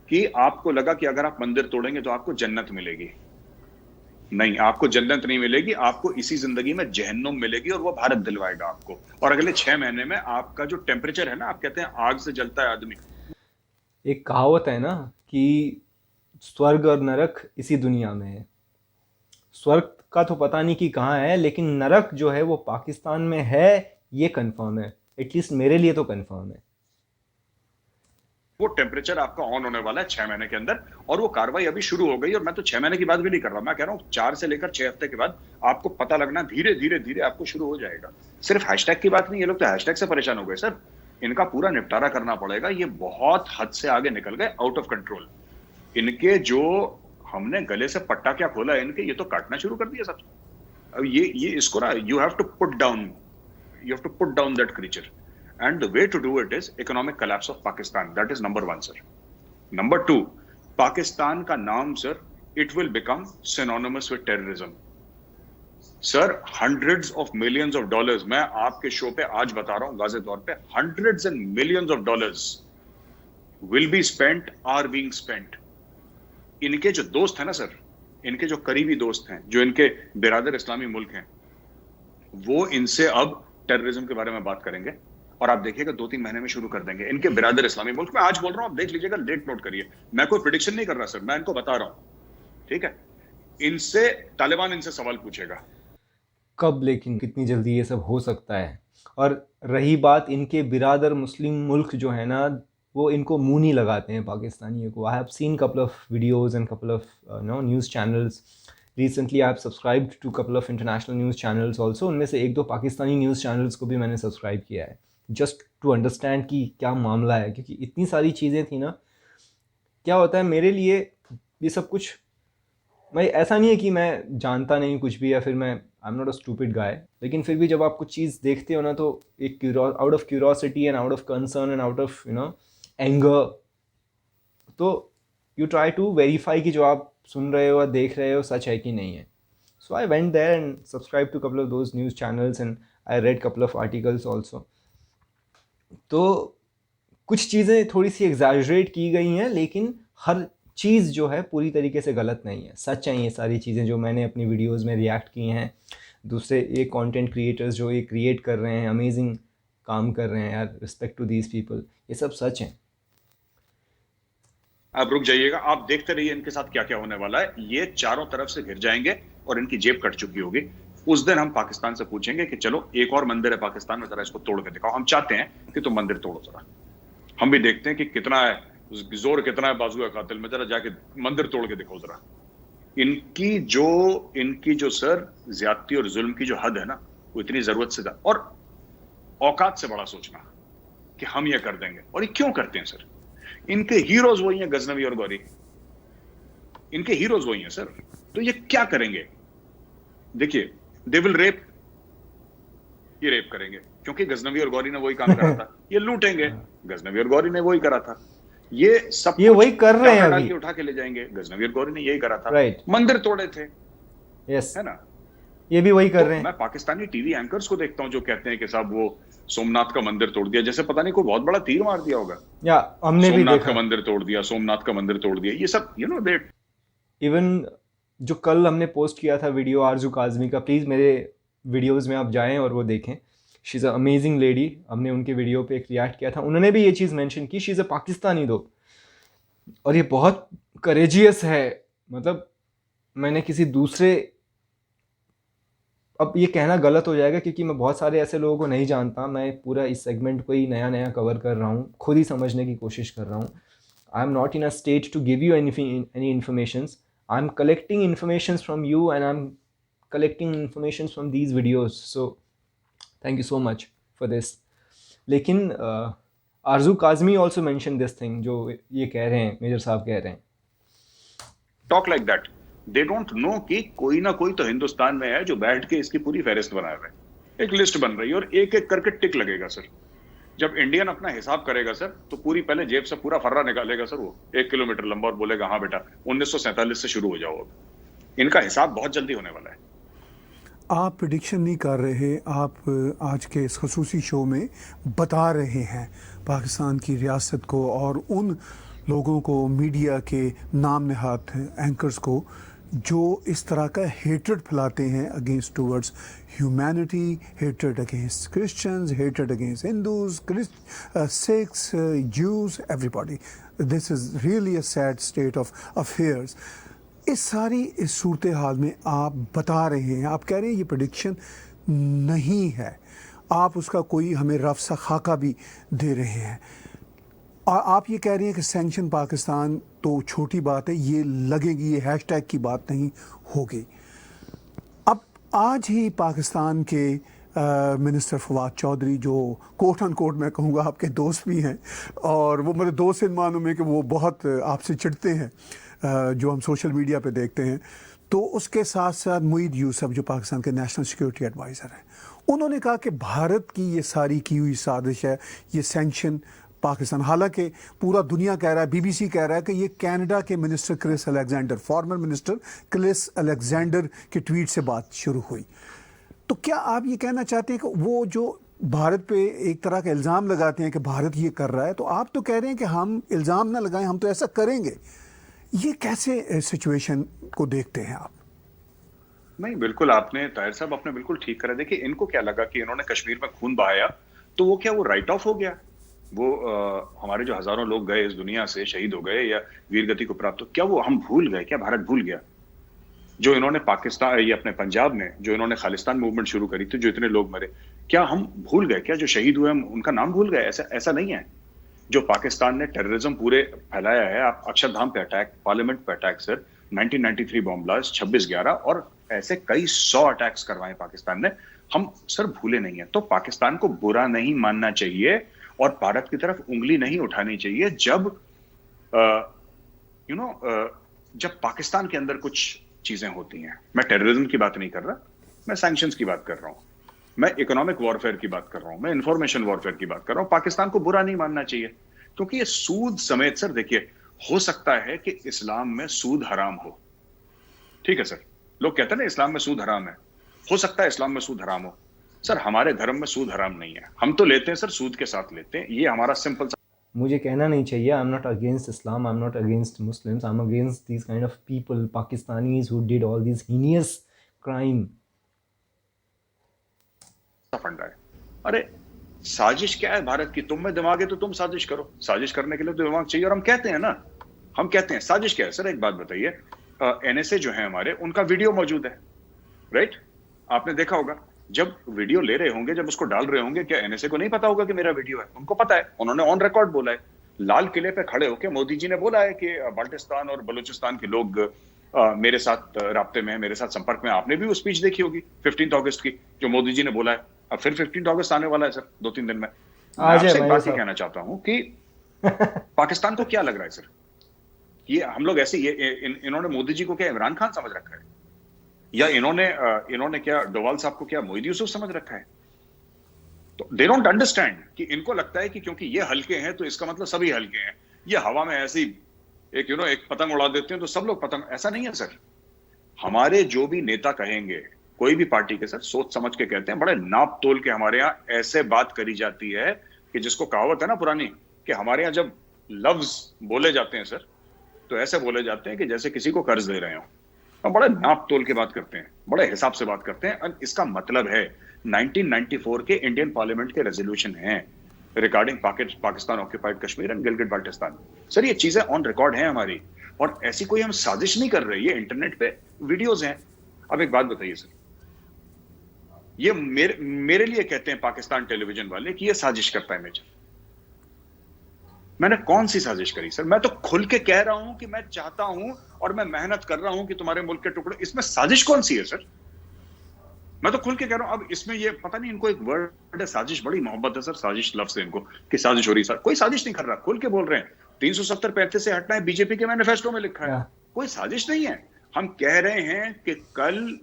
कि आपको लगा कि अगर आप मंदिर तोड़ेंगे तो आपको जन्नत मिलेगी। नहीं, आपको जन्नत नहीं मिलेगी, आपको इसी जिंदगी में जहन्नुम मिलेगी, और वो भारत दिलवाएगा आपको। और अगले 6 महीने में आपका जो टेम्परेचर है ना, आप कहते हैं आग से जलता है आदमी, एक कहावत है ना कि स्वर्ग और नरक इसी दुनिया में है। स्वर्ग का तो पता नहीं कि कहाँ है, लेकिन नरक जो है वो पाकिस्तान में है, ये कंफर्म है, एटलीस्ट मेरे लिए तो कंफर्म है। वो टेम्परेचर आपका ऑन होने वाला है 6 महीने के अंदर, और वो कार्रवाई अभी शुरू हो गई। और मैं तो 6 महीने की बात भी नहीं कर रहा, मैं कह रहा हूं 4 से लेकर 6 हफ्ते के बाद आपको पता लगना धीरे धीरे धीरे आपको शुरू हो जाएगा। सिर्फ हैशटैग की बात नहीं, ये लोग तो हैशटैग से परेशान हो गए सर, इनका पूरा निपटारा करना पड़ेगा। ये बहुत हद से आगे निकल गए, आउट ऑफ कंट्रोल। इनके जो हमने गले से पट्टा क्या खोला है इनके, ये तो काटना शुरू कर दिया सब। अब ये इसको ना, you have to put down that creature, and the way to do it is economic collapse of Pakistan. That is number 1 sir. Number 2, Pakistan का नाम sir, it will become synonymous with terrorism. Sir, hundreds of millions of dollars, मैं आपके show पे आज बता रहा हूं वाज़े तौर पे, hundreds and millions of dollars will be spent, are being spent. इनके जो दोस्त हैं ना सर, इनके जो करीबी दोस्त हैं, जो इनके बिरादर इस्लामी मुल्क हैं, वो इनसे अब टेररिज्म के बारे में बात करेंगे, और आप देखिएगा 2-3 महीने में शुरू कर देंगे। इनके बिरादर इस्लामी मुल्क, मैं आज बोल रहा हूं, आप देख लीजिएगा, डेट नोट करिए, मैं कोई प्रेडिक्शन नहीं कर रहा सर, मैं इनको बता रहा हूं, ठीक है। इनसे तालिबान इनसे सवाल पूछेगा कब, लेकिन कितनी जल्दी ये सब हो सकता है। और रही बात इनके बिरादर मुस्लिम मुल्क जो है ना, वो इनको मुंह नहीं लगाते हैं पाकिस्तानियों को. I have seen couple of videos and couple of news channels. Recently I have subscribed to couple of international news channels also. उनमें से एक दो पाकिस्तानी न्यूज़ चैनल्स को भी मैंने सब्सक्राइब किया है, जस्ट टू अंडरस्टैंड कि क्या मामला है, क्योंकि इतनी सारी चीज़ें थी ना. क्या होता है मेरे लिए ये सब कुछ, मैं ऐसा नहीं है कि मैं जानता नहीं कुछ भी या फिर मैं I am not a stupid guy, लेकिन फिर भी जब आप कुछ चीज़ देखते हो ना तो एक out of curiosity and out of concern and out of anger, तो यू ट्राई टू वेरीफाई कि जो आप सुन रहे हो या देख रहे हो सच है कि नहीं है. So I went there and subscribe to couple of those news channels and I read couple of articles also. तो कुछ चीज़ें थोड़ी सी एग्जैजरेट की गई हैं, लेकिन हर चीज़ जो है पूरी तरीके से गलत नहीं है, सच है ये सारी चीज़ें जो मैंने अपनी वीडियोस में रिएक्ट की हैं. दूसरे ये कंटेंट क्रिएटर्स जो ये क्रिएट कर रहे हैं, अमेजिंग काम कर रहे हैं यार, रिस्पेक्ट टू दीज पीपल, ये सब सच हैं. आप रुक जाइएगा, आप देखते रहिए इनके साथ क्या क्या होने वाला है. ये चारों तरफ से घिर जाएंगे और इनकी जेब कट चुकी होगी. उस दिन हम पाकिस्तान से पूछेंगे कि चलो एक और मंदिर है पाकिस्तान में, जरा इसको तोड़ के दिखाओ. हम चाहते हैं कि तुम मंदिर तोड़ो, जरा हम भी देखते हैं कि कितना है जोर, कितना है बाजू कातिल में, जरा जाके मंदिर तोड़ के दिखाओ जरा. इनकी जो सर ज्यादती और जुल्म की जो हद है ना, वो इतनी जरूरत से ज्यादा और औकात से बड़ा सोचना कि हम ये कर देंगे. और ये क्यों करते हैं सर? इनके हीरोज वही हैं, गजनवी और गौरी. इनके हीरोज वही हैं सर. तो ये क्या करेंगे? देखिए, दे विल रेप, ये रेप करेंगे क्योंकि गजनवी और गौरी ने वही काम करा था. ये लूटेंगे, गजनवी और गौरी ने वही करा था. ये सब ये वही कर रहे हैं अभी, उठा के ले जाएंगे. गजनवी और गौरी ने यही करा था, राइट. मंदिर तोड़े थे, यस, है ना. ये भी वही कर तो रहे हैं. मैं पाकिस्तानी टीवी एंकर्स को देखता हूं जो कहते हैं कि साहब वो सोमनाथ का मंदिर तोड़ दिया, जैसे पता नहीं कोई बहुत बड़ा तीर मार दिया होगा. या हमने भी सोमनाथ देखा का मंदिर तोड़ दिया, सोमनाथ का मंदिर तोड़ दिया, ये सब दे. इवन जो कल हमने पोस्ट किया था वीडियो आरजू काजमी का, प्लीज़ मेरे वीडियोस में आप जाएं और वो देखें. She is a amazing lady. हमने उनके वीडियो पे एक रिएक्ट किया था, उन्होंने भी ये चीज़ मेंशन की, शी इज़ अ पाकिस्तानी दो, और ये बहुत करेजियस है. मतलब मैंने किसी दूसरे, अब ये कहना गलत हो जाएगा क्योंकि मैं बहुत सारे ऐसे लोगों को नहीं जानता, मैं पूरा इस सेगमेंट को ही नया नया कवर कर रहा हूँ, खुद ही समझने की कोशिश कर रहा हूँ. I am not in a state to give you any informations. I am collecting information from you and I am collecting information from these videos. So thank you so much for this. लेकिन Aarzoo Kazmi also mention this thing, जो ये कह रहे हैं, major साहब कह रहे हैं, talk like that. They don't know कि कोई ना कोई तो हिंदुस्तान में है जो बैठ के इसकी पूरी फहरिस्त बना रहा है. एक लिस्ट बन रही है और एक एक करके टिक लगेगा सर. जब इंडियन अपना हिसाब करेगा सर, तो पूरी पहले जेब से पूरा फर्रा निकालेगा सर, वो 1 किलोमीटर लंबा, और बोलेगा हाँ बेटा 1947 से शुरू हो जाओ. अब इनका हिसाब बहुत जल्दी होने वाला है. आप प्रिडिक्शन नहीं कर रहे, आप आज के इस खसूसी शो में बता रहे हैं पाकिस्तान की रियासत को और उन लोगों को, मीडिया के नाम नहाद एंकर्स को, जो इस तरह का हेट्रेड फैलाते हैं against towards humanity, hatred against Christians, hatred against Hindus, Sikhs, Jews, everybody. This is really a sad state of affairs. इस सारी इस सूरत हाल में आप बता रहे हैं, आप कह रहे हैं ये प्रेडिक्शन नहीं है, आप उसका कोई हमें रफ सा खाका भी दे रहे हैं, और आप ये कह रहे हैं कि सैंक्शन पाकिस्तान तो छोटी बात है, ये लगेगी, ये हैशटैग की बात नहीं होगी. अब आज ही पाकिस्तान के मिनिस्टर फवाद चौधरी, जो कोट एंड कोट मैं कहूँगा आपके दोस्त भी हैं, और वो मेरे दोस्त इन मानों में कि वो बहुत आपसे चिढ़ते हैं, जो हम सोशल मीडिया पे देखते हैं, तो उसके साथ साथ मुईद यूसुफ जो पाकिस्तान के नेशनल सिक्योरिटी एडवाइज़र हैं, उन्होंने कहा कि भारत की ये सारी की हुई साजिश है, ये सैंक्शन पाकिस्तान, हालांकि पूरा दुनिया कह रहा है, बीबीसी कह रहा है कि ये कनाडा के minister Chris Alexander, former minister Chris Alexander के ट्वीट से बात शुरू हुई. तो क्या आप ये कहना चाहते हैं कि वो जो भारत पे एक तरह का इल्ज़ाम लगाते हैं कि भारत ये कर रहा है, तो आप तो कह रहे हैं कि हम इल्ज़ाम ना लगाएं, हम तो ऐसा करेंगे. ये कैसे सिचुएशन को देखते हैं आप? नहीं, बिल्कुल आपने, ताहिर साहब आपने बिल्कुल ठीक करा. देखिए, इनको क्या लगा कि इन्होंने कश्मीर में खून बहाया तो वो क्या, वो राइट ऑफ हो गया? वो हमारे जो हजारों लोग गए इस दुनिया से, शहीद हो गए या वीर गति को प्राप्त हो, क्या वो हम भूल गए? क्या भारत भूल गया? जो इन्होंने पाकिस्तान, ये अपने पंजाब में जो इन्होंने खालिस्तान मूवमेंट शुरू करी थी, जो इतने लोग मरे, क्या हम भूल गए? क्या जो शहीद हुए हम उनका नाम भूल गए? ऐसा नहीं है. जो पाकिस्तान ने टेररिज्म पूरे फैलाया है, आप अक्षरधाम पे अटैक, पार्लियामेंट पे अटैक सर, 1993 बॉम्ब ब्लास्ट, 26/11 और ऐसे कई 100 अटैक्स करवाए पाकिस्तान ने, हम सर भूले नहीं है। तो पाकिस्तान को बुरा नहीं मानना चाहिए और भारत की तरफ उंगली नहीं उठानी चाहिए जब जब पाकिस्तान के अंदर कुछ चीजें होती हैं। मैं टेररिज्म की बात नहीं कर रहा, मैं सैंक्शंस की बात कर रहा हूं, मैं इकोनॉमिक वॉरफेयर की बात कर रहा हूं, मैं इंफॉर्मेशन वॉरफेयर की बात कर रहा हूं। पाकिस्तान को बुरा नहीं मानना चाहिए, क्योंकि ये सूद समेत सर, देखिए, हो सकता है कि इस्लाम में सूद हराम हो, ठीक है सर, लोग कहते हैं ना इस्लाम में सूद हराम है, हो सकता है इस्लाम में सूद हराम हो। सर हमारे धर्म में सूद हराम नहीं है, हम तो लेते हैं सर, सूद के साथ लेते हैं, ये हमारा सिंपल सा। मुझे कहना नहीं चाहिए, आई am not against Islam, I am not against Muslims, I am against these kind of people, Pakistanis who did all this heinous crime. फंडा है। अरे साजिश क्या है भारत की? तुम में दिमाग है तो तुम साजिश करो, साजिश करने के लिए तो दिमाग चाहिए। और हम कहते हैं ना, हम कहते हैं साजिश क्या है सर? एक बात बताइए, एनएसए जो है हमारे, उनका वीडियो मौजूद है, राइट? आपने देखा होगा, जब वीडियो ले रहे होंगे, जब उसको डाल रहे होंगे, क्या एनएसए को नहीं पता होगा कि मेरा वीडियो है? उनको पता है, उन्होंने ऑन रिकॉर्ड बोला है। लाल किले पे खड़े होकर मोदी जी ने बोला है कि बाल्टिस्तान और बलूचिस्तान के लोग मेरे साथ राब्ते में है, मेरे साथ संपर्क में। आपने भी वो स्पीच देखी होगी 15 अगस्त की, जो मोदी जी ने बोला है। अब फिर 15 अगस्त आने वाला है सर, 2-3 दिन में। मैं आपसे एक बात ही कहना चाहता हूं कि पाकिस्तान को क्या लग रहा है सर, ये हम लोग ऐसे, इन्होंने मोदी जी को क्या इमरान खान समझ रखा है, या इन्होंने क्या डोवाल साहब को क्या मोहित यूसुफ समझ रखा है? तो दे डोंट अंडरस्टैंड कि इनको लगता है कि क्योंकि ये हल्के हैं तो इसका मतलब सभी हल्के हैं। ये हवा में ऐसे ही एक पतंग उड़ा देते हैं तो सब लोग पतंग, ऐसा नहीं है सर। हमारे जो भी नेता कहेंगे, कोई भी पार्टी के सर, सोच समझ के कहते हैं, बड़े नाप तोल के हमारे यहाँ ऐसे बात करी जाती है कि जिसको कहावत है ना पुरानी, कि हमारे यहाँ जब लफ्ज बोले जाते हैं सर, तो ऐसे बोले जाते हैं कि जैसे किसी को कर्ज दे रहे हो। और बड़े नाप तोल के बात करते हैं, बड़े हिसाब से बात करते हैं। और इसका मतलब है 1994 के इंडियन पार्लियामेंट के रेजोल्यूशन हैं regarding Pakistan occupied Kashmir and Gilgit Baltistan. Sir ये चीजें ऑन रिकॉर्ड हैं हमारी, और ऐसी कोई हम साजिश नहीं कर रहे, ये इंटरनेट पे वीडियोज हैं। अब एक बात बताइए सर, ये मेरे लिए कहते हैं पाकिस्तान टेलीविजन वाले कि ये साजिश करता है मेजर। मैंने कौन सी साजिश करी सर? मैं तो खुल के कह रहा हूं कि मैं चाहता हूं और मैं मेहनत कर रहा हूं कि तुम्हारे मुल्क के टुकड़े, इसमें साजिश कौन सी है सर? मैं तो खुल के कह रहा हूं। अब इसमें ये पता नहीं, इनको एक वर्ड है साजिश, बड़ी मोहब्बत है सर साजिश लफ्ज से इनको, कि साजिश हो रही। सर कोई साजिश नहीं कर रहा, खुल के बोल रहे हैं। 370-35 से हटना है, बीजेपी के मैनिफेस्टो में लिखा है, कोई साजिश नहीं है। हम कह रहे हैं कि कल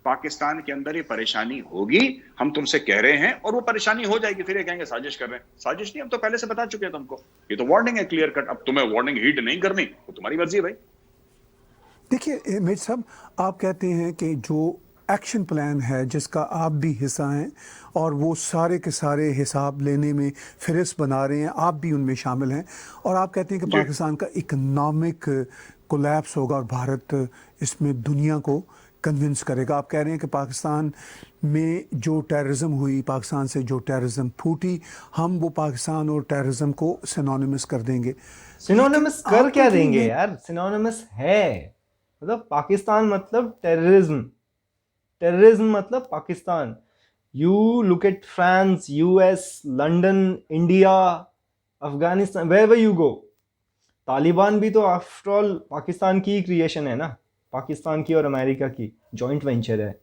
पाकिस्तान के अंदर ये परेशानी होगी, हम तुमसे कह रहे हैं, और वो परेशानी हो जाएगी, फिर ये कहेंगे साजिश कर रहे हैं। साजिश नहीं, हम तो पहले से बता चुके हैं तुमको, ये तो वार्निंग है क्लियर कट। अब तुम्हें वार्निंग हीड नहीं करनी तो तुम्हारी मर्जी है भाई। देखिए मेज साहब, आप कहते हैं कि जो एक्शन प्लान है जिसका आप भी हिस्सा हैं और वो सारे के सारे हिसाब लेने में फिरिस्त बना रहे हैं, आप भी उनमें शामिल हैं, और आप कहते हैं कि पाकिस्तान का इकोनॉमिक कोलैप्स होगा और भारत इसमें दुनिया को कन्विंस करेगा। आप कह रहे हैं कि पाकिस्तान में जो टेररिज्म हुई, पाकिस्तान से जो टेररिज्म फूटी, हम वो पाकिस्तान और टेररिज्म को सिनोनिमस कर देंगे। सिनोनिमस कर क्या देंगे यार? सिनोनिमस है, मतलब पाकिस्तान मतलब टेररिज्म, टेररिज्म मतलब Pakistan. You look at France, US, London, India, Afghanistan, where you go, Taliban भी तो आफ्टर ऑल पाकिस्तान की क्रिएशन है ना, पाकिस्तान की और अमेरिका की जॉइंट वेंचर है।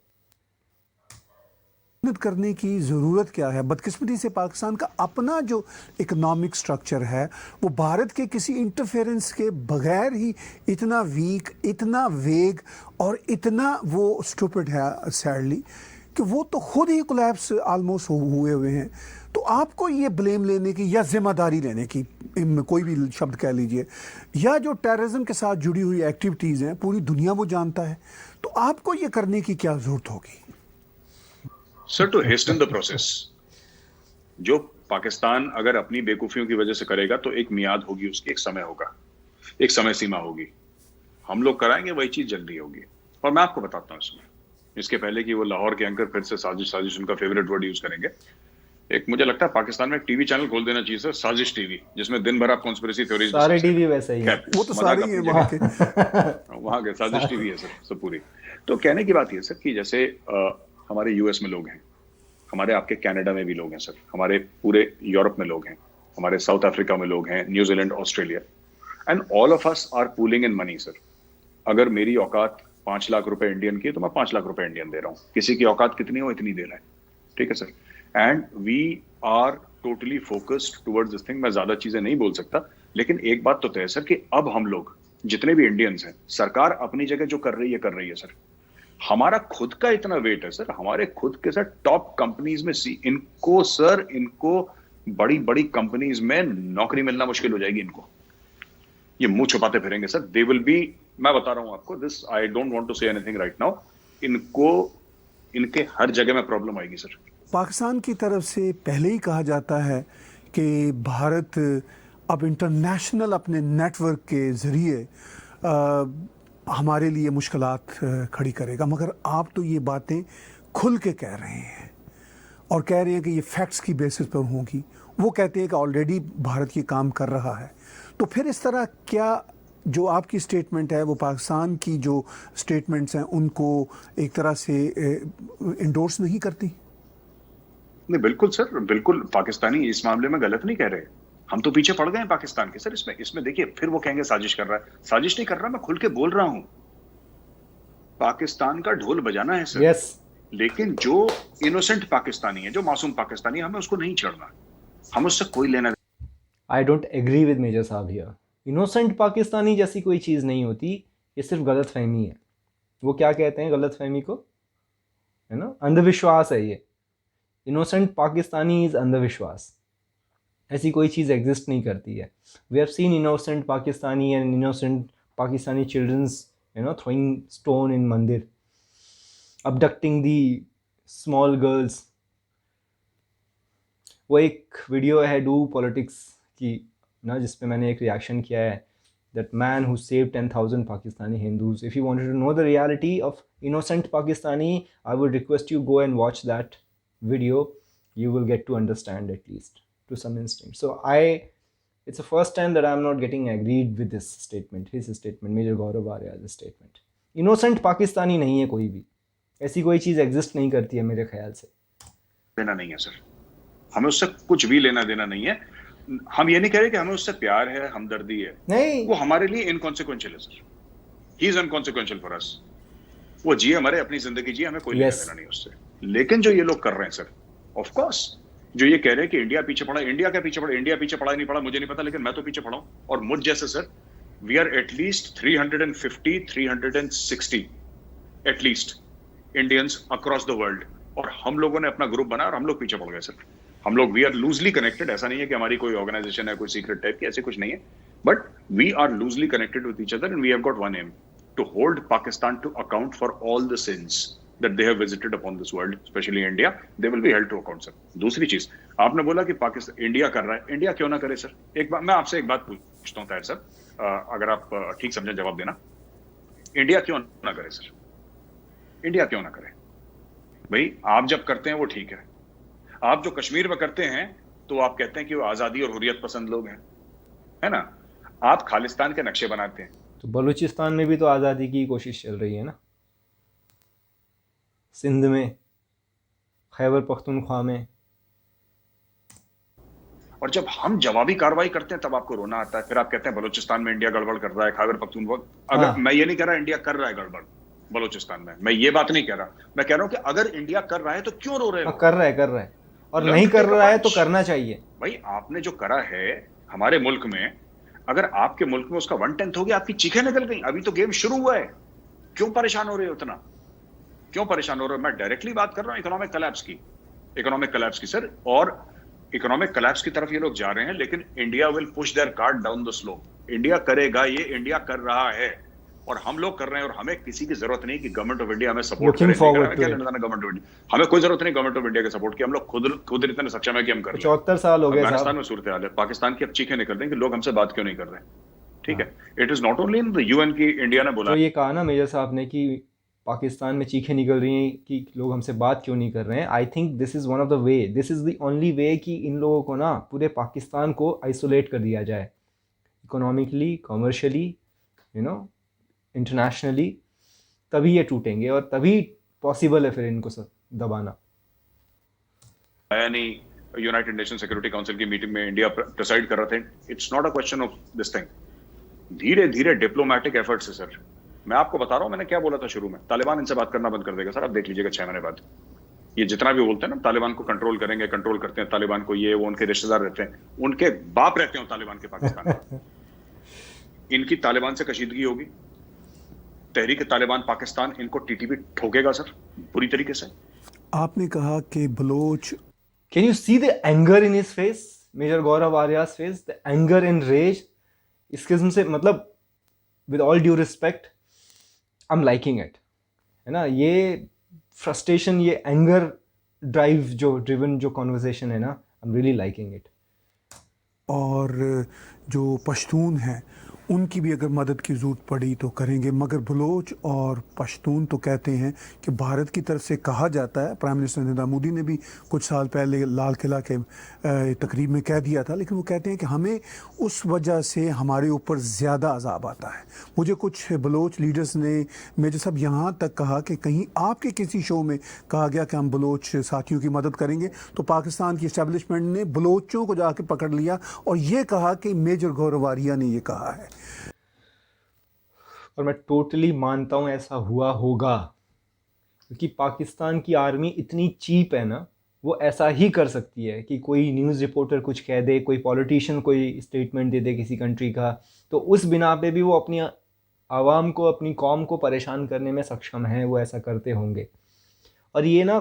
मदद करने की ज़रूरत क्या है? बदकिस्मती से पाकिस्तान का अपना जो इकोनॉमिक स्ट्रक्चर है वो भारत के किसी इंटरफेरेंस के बगैर ही इतना वीक, इतना वेग और इतना वो स्टूपिड है सैडली, कि वो तो खुद ही कोलैप्स आलमोस्ट हुए हुए हैं। तो आपको ये ब्लेम लेने की या जिम्मेदारी लेने की, कोई भी शब्द कह लीजिए, या जो टेररिज्म के साथ जुड़ी हुई एक्टिविटीज़ हैं पूरी दुनिया वो जानता है, तो आपको ये करने की क्या ज़रूरत होगी? Sir to hasten the process, जो पाकिस्तान अगर अपनी बेवकूफियों की वजह से करेगा तो एक मियाद होगी उसकी, एक समय होगा, एक समय सीमा होगी। हम लोग कराएंगे वही चीज जल्दी होगी। और मैं आपको बताता हूँ इसमें, इसके पहले कि वो लाहौर के एंकर फिर से साजिश साजिश उनका फेवरेट वर्ड यूज करेंगे, एक मुझे लगता है पाकिस्तान में एक टीवी चैनल खोल देना चाहिए सर, साजिश टीवी, जिसमें दिन भर आप कॉन्स्पिरेसी थ्योरीज, सारे टीवी वैसे ही है, वो तो सारे ही है वहां के साजिश टीवी है सर सब पूरी। तो कहने की बात ये सर कि जैसे हमारे यूएस में लोग हैं, हमारे आपके कनाडा में भी लोग हैं सर, हमारे पूरे यूरोप में लोग हैं, हमारे साउथ अफ्रीका में लोग हैं, New Zealand, Australia, and all of us are pooling in money sir. अगर मेरी औकात 5 लाख रुपए इंडियन की है तो मैं 5 लाख रुपए इंडियन दे रहा हूँ, किसी की औकात कितनी हो इतनी दे रहा है, ठीक है sir. And we are totally focused towards this thing. मैं ज्यादा चीजें नहीं बोल सकता, लेकिन एक बात तो तय है सर कि अब हम लोग जितने भी इंडियंस हैं, सरकार अपनी जगह जो कर रही है सर। हमारा खुद का इतना वेट है सर, हमारे खुद के सर टॉप कंपनीज में इनको बड़ी बड़ी कंपनीज में नौकरी मिलना मुश्किल हो जाएगी इनको। ये मुंह छुपाते फिरेंगे सर, दे विल बी, मैं बता रहा हूं आपको, this I don't want to say anything right now, इनको इनके हर जगह में प्रॉब्लम आएगी सर। पाकिस्तान की तरफ से पहले ही कहा जाता है कि भारत अब इंटरनेशनल अपने नेटवर्क के ज़रिए हमारे लिए मुश्किलात खड़ी करेगा, मगर आप तो ये बातें खुल के कह रहे हैं और कह रहे हैं कि ये फैक्ट्स की बेसिस पर होंगी। वो कहते हैं कि ऑलरेडी भारत ये काम कर रहा है। तो फिर इस तरह क्या जो आपकी स्टेटमेंट है वो पाकिस्तान की जो स्टेटमेंट्स हैं उनको एक तरह से इंडोर्स नहीं करती? नहीं, बिल्कुल सर, बिल्कुल पाकिस्तानी इस मामले में गलत नहीं कह रहे। हम तो पीछे पड़ गए हैं पाकिस्तान के सर इसमें देखिए, फिर वो कहेंगे साजिश कर रहा है। साजिश नहीं कर रहा, मैं खुल के बोल रहा हूं, पाकिस्तान का ढोल बजाना है सर। यस। लेकिन जो इनोसेंट पाकिस्तानी है, जो मासूम पाकिस्तानी है, हमें उसको नहीं छेड़ना, हम उससे कोई लेना। I don't agree with major साहब हियर। इनोसेंट पाकिस्तानी जैसी कोई चीज़ नहीं होती, ये सिर्फ गलत फहमी है। वो क्या कहते हैं गलत फहमी को, है ना, अंधविश्वास है ये। इनोसेंट पाकिस्तानी इज़ अंधविश्वास। ऐसी कोई चीज़ एग्जिस्ट नहीं करती है। We have seen innocent Pakistani and innocent Pakistani childrens, you know, throwing stone in mandir, abducting the small girls। वो एक वीडियो है डू पॉलिटिक्स की ना, जिसपे मैंने एक रिएक्शन किया है, that man who save 10,000 Pakistani Hindus. If you wanted to know the reality of innocent Pakistani, I would request you go and watch that video, you will get to understand at least to some extent. So it's the first time that I'm not getting agreed with this statement, his statement, Major Gaurav Arya's statement। innocent Pakistani नहीं है कोई भी, ऐसी कोई चीज़ exist नहीं करती है मेरे ख्याल से। लेना नहीं है सर, हमें उससे कुछ भी लेना देना नहीं है। हम ये नहीं कह रहे कि हमें उससे प्यार है, हमदर्दी है, नहीं, वो हमारे लिए इनकॉन्सिक्वेंशियल है sir. He is unconsequential for us. वो जिए हमारे अपनी जिंदगी जिए, हमें कोई लेना देना नहीं उससे। लेकिन जो ये लोग कर रहे हैं सर, ऑफ कोर्स, जो ये कह रहे हैं कि इंडिया पीछे पड़ा, इंडिया क्या पीछे पड़ा, इंडिया पीछे पड़ा नहीं पड़ा मुझे नहीं पता, लेकिन मैं तो पीछे पड़ा हूं। और मुझ जैसे sir, we are at least 350 360 at least Indians across the world, और हम लोगों ने अपना ग्रुप बनाया और हम लोग पीछे पड़ गए सर। हम लोग, वी आर लूजली कनेक्टेड। ऐसा नहीं है कि हमारी कोई ऑर्गेनाइजेशन है, कोई सीक्रेट टाइप की, ऐसे कुछ नहीं है, but we are loosely connected with each other and we have got one aim, to hold Pakistan to account for all the sins that they have visited upon this world, especially India. They will be held to account, sir. दूसरी चीज, आपने बोला कि Pakistan, India कर रहा है, India क्यों ना करे सर? एक बात मैं आपसे एक बात पूछता हूँ ताहिर सर, अगर आप ठीक समझे जवाब देना। इंडिया क्यों ना करे सर? इंडिया क्यों ना करे? भाई आप जब करते हैं वो ठीक है, आप जो कश्मीर में करते हैं तो आप कहते हैं कि वो आजादी और हुर्रियत पसंद लोग हैं, है ना? आप खालिस्तान के नक्शे बनाते हैं, तो बलूचिस्तान में भी तो आज़ादी की कोशिश चल रही है ना, सिंध में, खैबर पख्तूनख्वा में। और जब हम जवाबी कार्रवाई करते हैं तब आपको रोना आता है। फिर आप कहते हैं बलूचिस्तान में इंडिया गड़बड़ कर रहा है, खैबर पख्तूनख्वा। अगर हाँ। मैं ये नहीं कह रहा इंडिया कर रहा है गड़बड़ बलूचिस्तान में, मैं ये बात नहीं कह रहा, मैं कह रहा हूं कि अगर इंडिया कर रहा है तो क्यों रो रहे हो? कर रहा है और नहीं कर रहा है तो करना चाहिए। भाई आपने जो करा है हमारे मुल्क में, अगर आपके मुल्क में उसका 1/10 हो गया, आपकी चीखें निकल गई। अभी तो गेम शुरू हुआ है, क्यों परेशान हो रहे हो इतना? क्यों परेशान हो रहे हो? मैं डायरेक्टली बात कर रहा हूं इकोनॉमिक कोलैप्स की सर, और इकोनॉमिक कोलैप्स की तरफ ये लोग जा रहे हैं, लेकिन India will push their cart down the slope. India करेगा, ये इंडिया कर रहा है और हम लोग कर रहे हैं, और हमें किसी की जरूरत नहीं कि गवर्नमेंट ऑफ इंडिया हमें सपोर्ट करे। गवर्नमेंट ऑफ इंडिया, हमें कोई जरूरत नहीं गवर्नमेंट ऑफ इंडिया का सपोर्ट की। हम लोग खुद इतने सक्षम है कि हम कर रहे हैं। 74 साल हो गए अफगानिस्तान में सूरत हाल है, पाकिस्तान की अब चीखें निकल रही हैं कि लोग हमसे बात क्यों नहीं कर रहे हैं, ठीक है? It is not only in the UN की इंडिया ने बोला, तो ये कहा ना मेजर साहब ने कि पाकिस्तान में चीखें निकल रही हैं कि लोग हमसे बात क्यों नहीं कर रहे हैं। I think this is one of the way, this is the only way कि इन लोगों को ना पूरे पाकिस्तान को आइसोलेट कर दिया जाए, economically, commercially, you know, internationally. तभी ये टूटेंगे और तभी पॉसिबल है फिर इनको सब दबाना। आया नहीं, यूनाइटेड नेशन सिक्योरिटी काउंसिल की मीटिंग में इंडिया डिसाइड कर रहे थे. It's not a question of this thing. धीरे धीरे डिप्लोमेटिक एफर्ट्स है सर. मैं आपको बता रहा हूं मैंने क्या बोला था शुरू में. तालिबान इनसे बात करना बंद कर देगा सर. आप देख लीजिएगा 6 महीने बाद. ये जितना भी बोलते हैं ना तालिबान को कंट्रोल करेंगे, कंट्रोल करते हैं तालिबान को, ये वो उनके रिश्तेदार रहते हैं, उनके बाप रहते हैं तालिबान के पाकिस्तान में. इनकी तालिबान से कशीदगी होगी. तहरीक तालिबान पाकिस्तान इनको टीटीपी ठोकेगा सर पूरी तरीके से. आपने कहा कि Bloch Can you see the anger in his face? Major Gaurav Arya's face, the anger and rage. इस किस्म से मतलब with all due respect, I'm liking it. है ना, ये frustration, ये anger drive जो driven जो conversation है ना, I'm really liking it. और जो पश्तून हैं उनकी भी अगर मदद की ज़रूरत पड़ी तो करेंगे, मगर बलोच और पश्तून तो कहते हैं कि भारत की तरफ से कहा जाता है, प्राइम मिनिस्टर नरेंद्र मोदी ने भी कुछ साल पहले लाल किला के तकरीब में कह दिया था, लेकिन वो कहते हैं कि हमें उस वजह से हमारे ऊपर ज़्यादा अजाब आता है. मुझे कुछ बलोच लीडर्स ने मेजर साहब यहाँ तक कहा कि कहीं आपके किसी शो में कहा गया कि हम बलोच साथियों की मदद करेंगे, तो पाकिस्तान की इस्टेब्लिशमेंट ने बलोचों को जाके पकड़ लिया और ये कहा कि मेजर गौरव आर्या ने ये कहा है. और मैं टोटली मानता हूँ ऐसा हुआ होगा, क्योंकि पाकिस्तान की आर्मी इतनी चीप है ना, वो ऐसा ही कर सकती है कि कोई न्यूज़ रिपोर्टर कुछ कह दे, कोई पॉलिटिशियन कोई स्टेटमेंट दे दे किसी कंट्री का, तो उस बिना पे भी वो अपनी आवाम को, अपनी कौम को परेशान करने में सक्षम है, वो ऐसा करते होंगे. और ये ना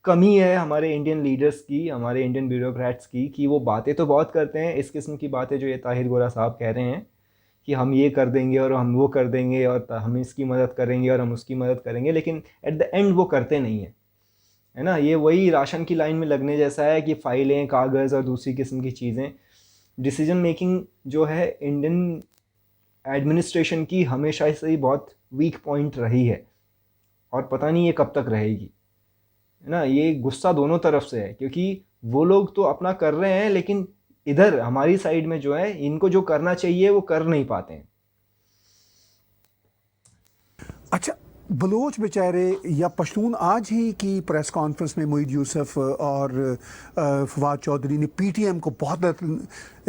कमी है हमारे इंडियन लीडर्स की, हमारे इंडियन ब्यूरोक्रेट्स की, कि वो बातें तो बहुत करते हैं, इस किस्म की बातें जो ये ताहिर गोरा साहब कह रहे हैं कि हम ये कर देंगे और हम वो कर देंगे और हम इसकी मदद करेंगे और हम उसकी मदद करेंगे, लेकिन एट द एंड वो करते नहीं हैं. है ना, ये वही राशन की लाइन में लगने जैसा है कि फ़ाइलें, कागज़ और दूसरी किस्म की चीज़ें. डिसीजन मेकिंग जो है इंडियन एडमिनिस्ट्रेशन की हमेशा से ही बहुत वीक पॉइंट रही है, और पता नहीं ये कब तक रहेगी. है ना, ये गुस्सा दोनों तरफ से है, क्योंकि वो लोग तो अपना कर रहे हैं, लेकिन इधर हमारी साइड में जो है, इनको जो करना चाहिए वो कर नहीं पाते हैं. अच्छा, बलोच बेचारे या पश्तून, आज ही की प्रेस कॉन्फ्रेंस में मोईद यूसुफ और फवाद चौधरी ने पीटीएम को बहुत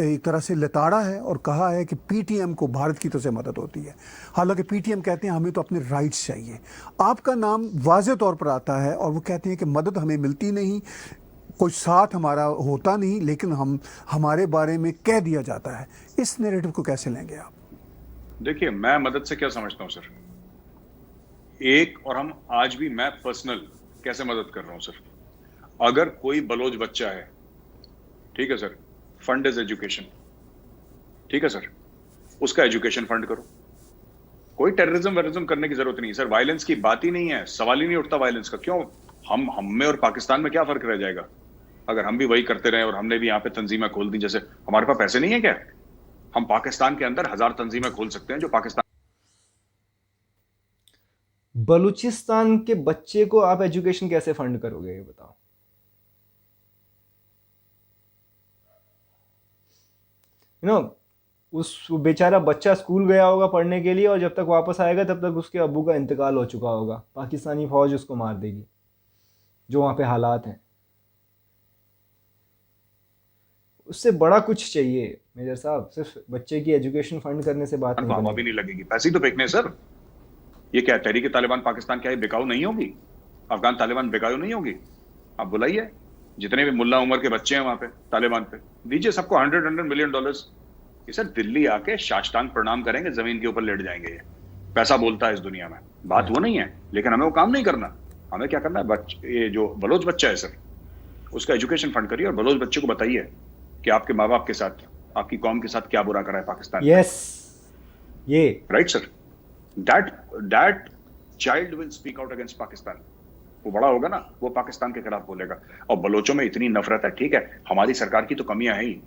एक तरह से लताड़ा है और कहा है कि पीटीएम को भारत की तरफ से मदद होती है. हालांकि पीटीएम कहते हैं हमें तो अपने राइट्स चाहिए. आपका नाम वाज़े तौर पर आता है और वो कहते हैं कि मदद हमें मिलती नहीं, कोई साथ हमारा होता नहीं, लेकिन हमारे बारे में कह दिया जाता है. इस नैरेटिव को कैसे लेंगे आप? देखिए, मैं मदद से क्या समझता हूं सर, एक, और हम आज भी मैं पर्सनल कैसे मदद कर रहा हूं सर. अगर कोई बलोच बच्चा है, ठीक है सर, फंड इज एजुकेशन, ठीक है सर, उसका एजुकेशन फंड करो. कोई टेररिज्म वेरिज्म करने की जरूरत नहीं सर. वायलेंस की बात ही नहीं है, सवाल ही नहीं उठता वायलेंस का. क्यों, हम में और पाकिस्तान में क्या फर्क रह जाएगा अगर हम भी वही करते रहे और हमने भी यहाँ पे तंजीमें खोल दी. जैसे हमारे पास पैसे नहीं है क्या, हम पाकिस्तान के अंदर 1000 तंजीमें खोल सकते हैं जो पाकिस्तान. बलूचिस्तान के बच्चे को आप एजुकेशन कैसे फंड करोगे, ये बताओ. उस बेचारा बच्चा स्कूल गया होगा पढ़ने के लिए, और जब तक वापस आएगा तब तक उसके अब्बू का इंतकाल हो चुका होगा. पाकिस्तानी फौज उसको मार देगी, जो वहाँ पे हालात हैं. उससे बड़ा कुछ चाहिए मेजर साहब. सिर्फ बच्चे की एजुकेशन फंड करने से बात नहीं हवा भी नहीं लगेगी. पैसे ही तो फेंकने सर. ये क्या तहरीक तालिबान पाकिस्तान क्या है, बिकाऊ नहीं होगी? अफगान तालिबान बिकाऊ नहीं होगी? आप बुलाइए जितने भी मुल्ला उमर के बच्चे हैं वहां पे तालिबान पे, दीजिए सबको $100 मिलियन. ये सर दिल्ली आके साष्टांग प्रणाम करेंगे, जमीन के ऊपर लेट जाएंगे. ये पैसा बोलता है इस दुनिया में, बात वो नहीं है. लेकिन हमें वो काम नहीं करना. हमें क्या करना है, ये जो बलोच बच्चा है सर, उसका एजुकेशन फंड करिए और बलोच बच्चे को बताइए कि आपके माँ बाप के साथ, आपकी कौम के साथ क्या बुरा करा है पाकिस्तान. यस, ये right sir. that child will speak out against Pakistan. वो बड़ा होगा ना, वो पाकिस्तान के खिलाफ बोलेगा. और बलोचों में इतनी नफरत है, ठीक है, हमारी सरकार की तो कमियां हैं ही.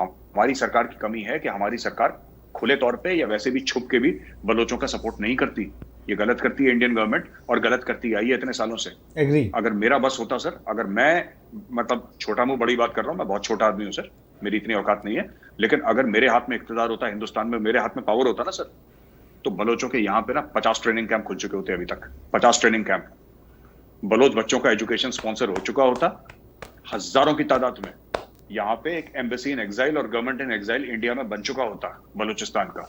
हमारी सरकार की कमी है कि हमारी सरकार खुले तौर पे या वैसे भी छुप के भी बलोचों का सपोर्ट नहीं करती. ये गलत करती है इंडियन गवर्नमेंट, और गलत करती आई है इतने सालों से. एग्री. अगर मेरा बस होता सर, अगर मैं, मतलब छोटा मुंह बड़ी बात कर रहा हूं, मैं बहुत छोटा आदमी हूं सर, मेरी इतनी औकात नहीं है, लेकिन अगर मेरे हाथ में इख्तियार होता, हिंदुस्तान में मेरे हाथ में पावर होता ना सर, तो बलोचों के यहाँ पे ना 50 ट्रेनिंग कैंप खुल चुके होते अभी तक. 50 ट्रेनिंग कैंप. बलोच बच्चों का एजुकेशन स्पॉन्सर हो चुका होता. हजारों की तादाद में यहाँ पे एक एम्बेसी इन एग्जाइल और गवर्नमेंट इन एग्जाइल इंडिया में बन चुका होता बलूचिस्तान का,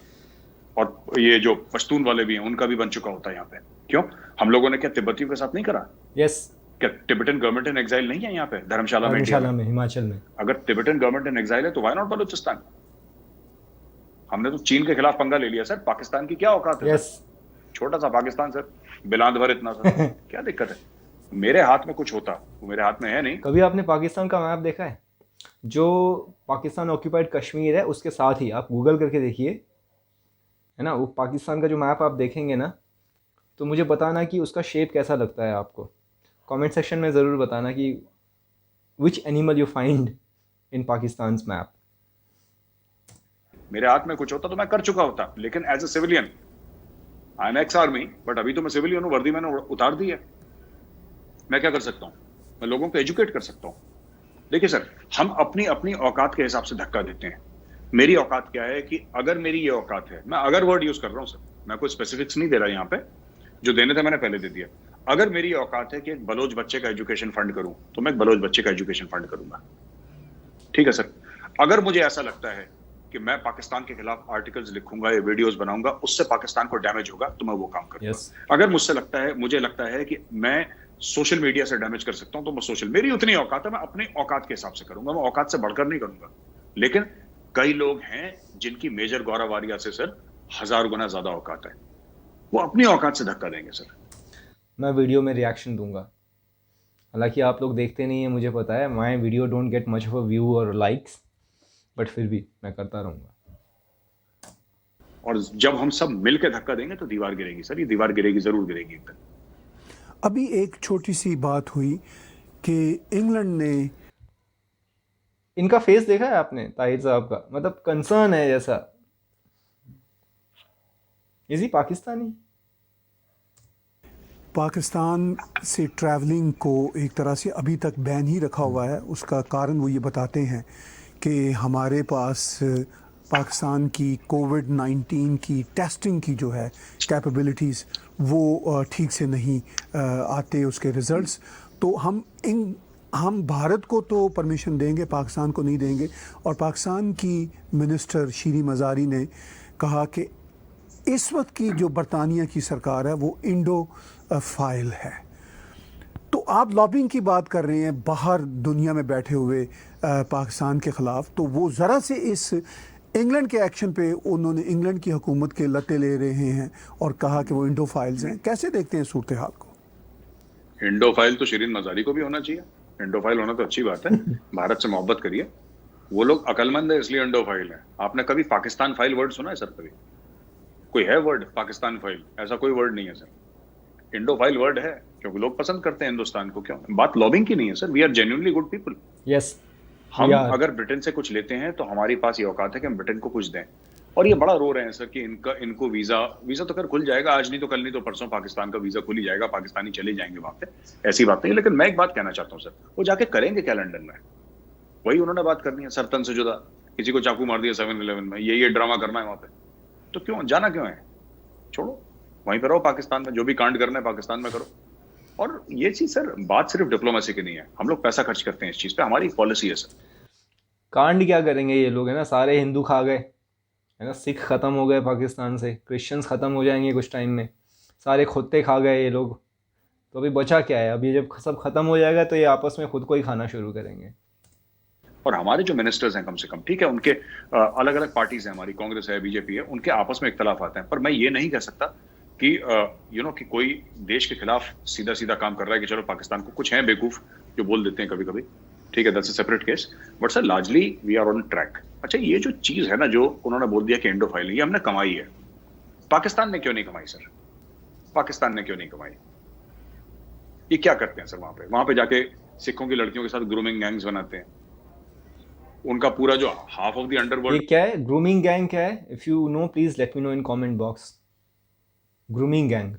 और ये जो पश्तून वाले भी हैं उनका भी बन चुका होता यहाँ पे। क्यों हम लोगों ने क्या तिब्बतियों के साथ नहीं करा? यस, क्या टिबेटन गवर्नमेंट इन एग्जाइल नहीं है यहाँ पे धर्मशाला में, इंडिया धर्मशाला में, हिमाचल में? अगर टिबेटन गवर्नमेंट इन एग्जाइल है तो व्हाई नॉट बलूचिस्तान? हमने तो चीन के खिलाफ पंगा ले लिया सर, पाकिस्तान की क्या औकात है? यस, छोटा सा पाकिस्तान सर, बिलांद भर इतना सा क्या दिक्कत है? मेरे हाथ में कुछ होता, वो मेरे हाथ में है नहीं। कभी आपने पाकिस्तान का मैप देखा है? जो पाकिस्तान ऑक्यूपाइड कश्मीर है उसके साथ ही आप गूगल करके देखिए, है ना, वो पाकिस्तान का जो मैप आप देखेंगे ना, तो मुझे बताना कि उसका शेप कैसा लगता है आपको। कमेंट सेक्शन में ज़रूर बताना कि which animal you find in Pakistan map. मेरे हाथ में कुछ होता तो मैं कर चुका होता, लेकिन as a civilian, I am ex army, but अभी तो मैं सिविलियन हूँ, वर्दी मैंने उतार दी है। मैं क्या कर सकता हूँ? मैं लोगों को एजुकेट कर सकता हूँ। देखिए सर, हम अपनी अपनी औकात के हिसाब से धक्का देते हैं। मेरी औकात क्या है कि अगर मेरी ये औकात है, मैं अगर वर्ड यूज कर रहा हूँ सर, मैं कोई स्पेसिफिक्स नहीं दे रहा यहाँ पे, जो देने थे मैंने पहले दे दिया। अगर मेरी औकात है कि एक बलोच बच्चे का एजुकेशन फंड करूं, तो मैं एक बलोच बच्चे का एजुकेशन फंड करूंगा, ठीक है सर। अगर मुझे ऐसा लगता है कि मैं पाकिस्तान के खिलाफ आर्टिकल्स लिखूंगा या वीडियोस बनाऊंगा, उससे पाकिस्तान को डैमेज होगा, तो मैं वो काम करूंगा। Yes. अगर मुझे लगता है कि मैं सोशल मीडिया से डैमेज कर सकता हूं, तो मैं मेरी उतनी औकात है, मैं अपनी औकात के हिसाब से करूंगा, मैं औकात से बढ़कर नहीं करूंगा। लेकिन कई लोग हैं जिनकी मेजर गौरवारिया से सर 1000 गुना ज्यादा औकात है, वो अपनी औकात से धक्का देंगे सर। मैं वीडियो में रिएक्शन दूंगा, हालांकि आप लोग देखते नहीं है, मुझे पता है, my video don't get much of a view और लाइक्स, बट फिर भी मैं करता रहूंगा। और जब हम सब मिलकर धक्का देंगे तो दीवार गिरेगी सर, ये दीवार गिरेगी, जरूर गिरेगी एक दिन। अभी एक छोटी सी बात हुई कि इंग्लैंड ने, इनका फेस देखा है आपने ताहिर साहब का? मतलब कंसर्न है जैसा। Is he Pakistani? पाकिस्तान से ट्रैवलिंग को एक तरह से अभी तक बैन ही रखा हुआ है। उसका कारण वो ये बताते हैं कि हमारे पास पाकिस्तान की कोविड-19 की टेस्टिंग की जो है कैपेबिलिटीज़ वो ठीक से नहीं आते उसके रिज़ल्ट्स। तो हम भारत को तो परमिशन देंगे, पाकिस्तान को नहीं देंगे। और पाकिस्तान की मिनिस्टर शीरी मज़ारी ने कहा कि इस वक्त की जो बरतानिया की सरकार है वो इंडो फाइल है। तो आप लॉबिंग की बात कर रहे हैं बाहर दुनिया में बैठे हुए पाकिस्तान के ख़िलाफ़, तो वो ज़रा से इस इंग्लैंड के एक्शन पे उन्होंने इंग्लैंड की हुकूमत के लत्ते ले रहे हैं और कहा कि वो इंडो फाइल्स हैं। कैसे देखते हैं सूरत हाल को? इंडो फाइल तो शिरीन मजारी को भी होना चाहिए। इंडो फाइल होना तो अच्छी बात है, भारत से मोहब्बत करिए। वो लोग अकलमंद है इसलिए इंडो फाइल है। आपने कभी पाकिस्तान फाइल वर्ड सुना है सर? कभी कोई है वर्ड पाकिस्तान फाइल? ऐसा कोई वर्ड नहीं है सर। इंडो फाइल वर्ड है क्योंकि लोग पसंद करते हैं हिंदुस्तान को। क्यों? बात लॉबिंग की नहीं है sir, we are genuinely good people. Yes, हम अगर ब्रिटेन से कुछ लेते हैं तो हमारी पास ये औकात है कि हम ब्रिटेन को कुछ दें। और ये बड़ा रो रहे हैं सर कि इनको वीजा तो कर खुल जाएगा, आज नहीं तो कल नहीं तो परसों पाकिस्तान का वीजा खुल ही जाएगा, पाकिस्तानी चले जाएंगे वहां पे। ऐसी बात नहीं। लेकिन मैं एक बात कहना चाहता हूँ सर, वो जाके करेंगे क्या लंदन में? वही उन्होंने बात करनी है, सरतन से जुदा, किसी को चाकू मार दिया 7-11 में, ये ड्रामा करना है वहां पे। तो क्यों जाना, क्यों है? छोड़ो, वहीं पर रहो पाकिस्तान में, जो भी कांड करना है पाकिस्तान में करो। और ये चीज सर, बात सिर्फ डिप्लोमेसी की नहीं है, हम लोग पैसा खर्च करते हैं इस चीज पे, हमारी पॉलिसी है सर। कांड क्या करेंगे ये लोग, है ना? सारे हिंदू खा गए, है ना? सिख खत्म हो गए पाकिस्तान से, क्रिश्चियंस खत्म हो जाएंगे कुछ टाइम में, सारे खुत्ते खा गए ये लोग। तो अभी बचा क्या है? अभी जब सब खत्म हो जाएगा तो ये आपस में खुद को ही खाना शुरू करेंगे। और हमारे जो मिनिस्टर्स हैं कम से कम, ठीक है, उनके अलग अलग पार्टीज हैं, हमारी कांग्रेस है, बीजेपी है, उनके आपस में इख्तलाफ आते हैं। पर मैं ये नहीं कह सकता कि कि कोई देश के खिलाफ सीधा सीधा काम कर रहा है कि चलो पाकिस्तान को, कुछ हैं बेवकूफ जो बोल देते हैं कभी कभी, ठीक है, that's a separate case, but sir largely we are on track. अच्छा, ये जो चीज है ना, जो उन्होंने बोल दिया कि इंडो फाइल, ये हमने कमाई है। पाकिस्तान ने क्यों नहीं कमाई सर? पाकिस्तान ने क्यों नहीं कमाई? ये क्या करते हैं सर वहां पे जाके सिखों की लड़कियों के साथ ग्रूमिंग गैंग्स बनाते हैं। उनका पूरा जो हाफ ऑफ द अंडरवर्ल्ड। ये क्या है? ग्रूमिंग गैंग क्या है? If you know please let me know in comment box. Grooming gang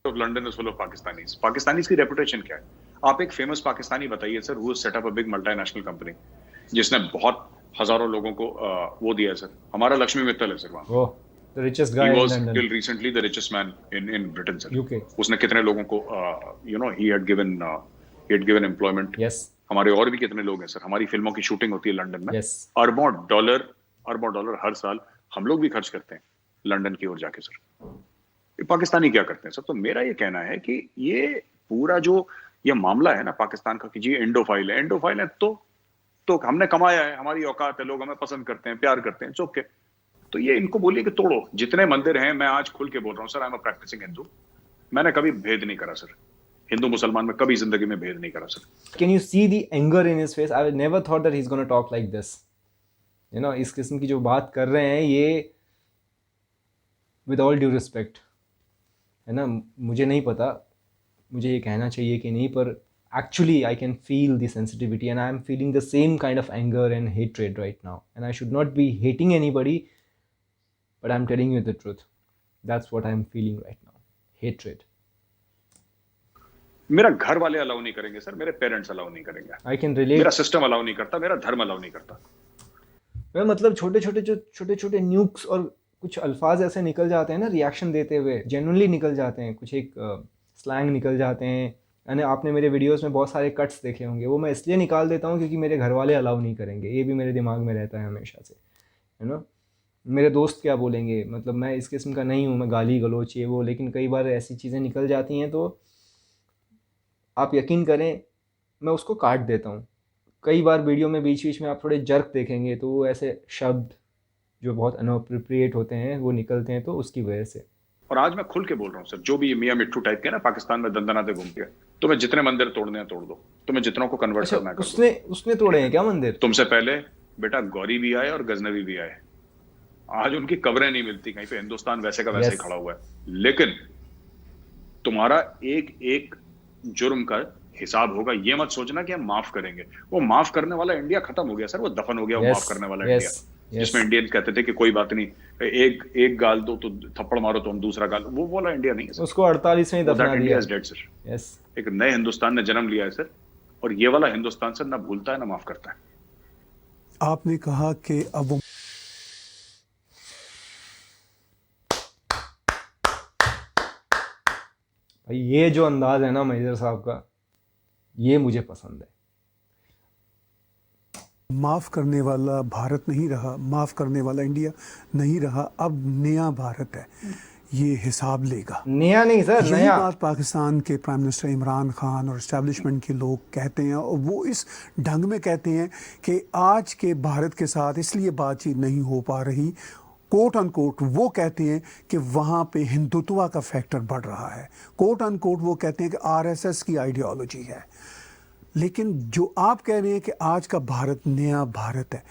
of London is full of Pakistanis. Pakistanis की रेपुटेशन क्या है? आप एक फेमस पाकिस्तानी बताइए sir, who set up a big multinational company, जिसने बहुत हजारों लोगों को वो दिया है सर। हमारा लक्ष्मी मित्तल है सर वहां। Oh, the richest guy He in was London, till recently the richest man in Britain sir. UK। उसने कितने लोगों को he had given employment। Yes, हमारे और भी कितने लोग हैं सर, हमारी फिल्मों की शूटिंग होती है लंदन में। Yes. अरबों डॉलर हर साल हम लोग भी खर्च करते हैं लंदन की ओर जाके सर। ये पाकिस्तानी क्या करते हैं सर? तो मेरा ये कहना है कि ये पूरा जो ये मामला है ना पाकिस्तान का, कि जी इंडोफाइल है तो हमने कमाया है, हमारी औकात है, लोग हमें पसंद करते हैं, प्यार करते हैं, ओके। तो ये इनको बोलिए कि तोड़ो जितने मंदिर हैं। मैं आज खुल के बोल रहा हूँ sir, I am a practising Hindu. मैंने कभी भेद नहीं करा सर, हिंदू मुसलमान में कभी जिंदगी में भेद नहीं करा sir. Can you see the anger in his face? I never thought that he's going to talk like this. इस किस्म की जो बात कर रहे हैं ये, विद ऑल ड्यू रिस्पेक्ट, है ना, मुझे नहीं पता मुझे ये कहना चाहिए कि नहीं, पर actually I can feel the sensitivity and I am feeling the same kind of anger and hatred right now, and I should not be hating anybody, but I'm telling you the truth. That's what I'm feeling right now. Hatred. मेरा घर वाले allow नहीं करेंगे sir, मेरे parents allow नहीं करेंगे, I can relate. मेरा system allow नहीं करता, मेरा धर्म अलाउ नहीं करता। मैं मतलब छोटे छोटे न्यूक्स और कुछ अल्फाज ऐसे निकल जाते हैं ना रिएक्शन देते हुए, जेन्युइनली निकल जाते हैं, कुछ एक स्लैंग निकल जाते हैं। यानी आपने मेरे वीडियोस में बहुत सारे कट्स देखे होंगे, वो मैं इसलिए निकाल देता हूँ क्योंकि मेरे घर वाले अलाउ नहीं करेंगे। ये भी मेरे दिमाग में रहता है हमेशा से, है ना। मेरे दोस्त क्या बोलेंगे, मतलब मैं इस किस्म का नहीं हूँ, मैं गाली गलोच ये वो, लेकिन कई बार ऐसी चीज़ें निकल जाती हैं तो आप यकीन करें मैं उसको काट देता हूँ। कई बार वीडियो में बीच में आप थोड़े जर्क देखेंगे तो वो ऐसे शब्द जो बहुत अनअप्रोप्रिएट होते हैं वो निकलते हैं, तो उसकी वजह से। और आज मैं खुल के बोल रहा हूँ सर, जो भी ये मियां मिट्टू टाइप के ना पाकिस्तान में दंदनाते घूमते हैं, तुम्हें जितने मंदिर तोड़ने हैं तोड़ दो, तुम्हें जितनों को कन्वर्ट अच्छा, करना है कर दो। उसने तोड़े हैं क्या मंदिर? तुमसे पहले बेटा गौरी भी आए और गजनवी भी आए, आज उनकी कब्रें नहीं मिलती कहीं पे, हिंदुस्तान वैसे का वैसे ही खड़ा हुआ है। लेकिन तुम्हारा एक एक जुर्म का हिसाब होगा। ये मत सोचना कि हम माफ करेंगे, वो माफ करने वाला इंडिया खत्म हो गया सर, वो दफन हो गया। वो माफ करने वाला इंडिया जिसमें इंडियंस कहते थे कि कोई बात नहीं, एक गाल दो तो थप्पड़ मारो तो हम दूसरा गाल, वो वाला इंडिया नहीं है सर। उसको 48 में ही दफना दिया सर। एक नए हिंदुस्तान ने जन्म लिया है सर, और ये वाला हिंदुस्तान सर ना भूलता है ना माफ करता है। आपने कहा कि अब वो भाई ये जो अंदाज है ना मैजर साहब का, ये मुझे पसंद है। माफ़ करने वाला भारत नहीं रहा, माफ़ करने वाला इंडिया नहीं रहा, अब नया भारत है, ये हिसाब लेगा। नया नहीं सर, यही नया। बात पाकिस्तान के प्राइम मिनिस्टर इमरान खान और इस्टेब्लिशमेंट के लोग कहते हैं, और वो इस ढंग में कहते हैं कि आज के भारत के साथ इसलिए बातचीत नहीं हो पा रही, कोट अनकोट वो कहते हैं कि वहाँ पे हिंदुत्व का फैक्टर बढ़ रहा है, कोट अनकोट वो कहते हैं कि आरएसएस की आइडियोलॉजी है। लेकिन जो आप कह रहे हैं कि आज का भारत नया भारत है,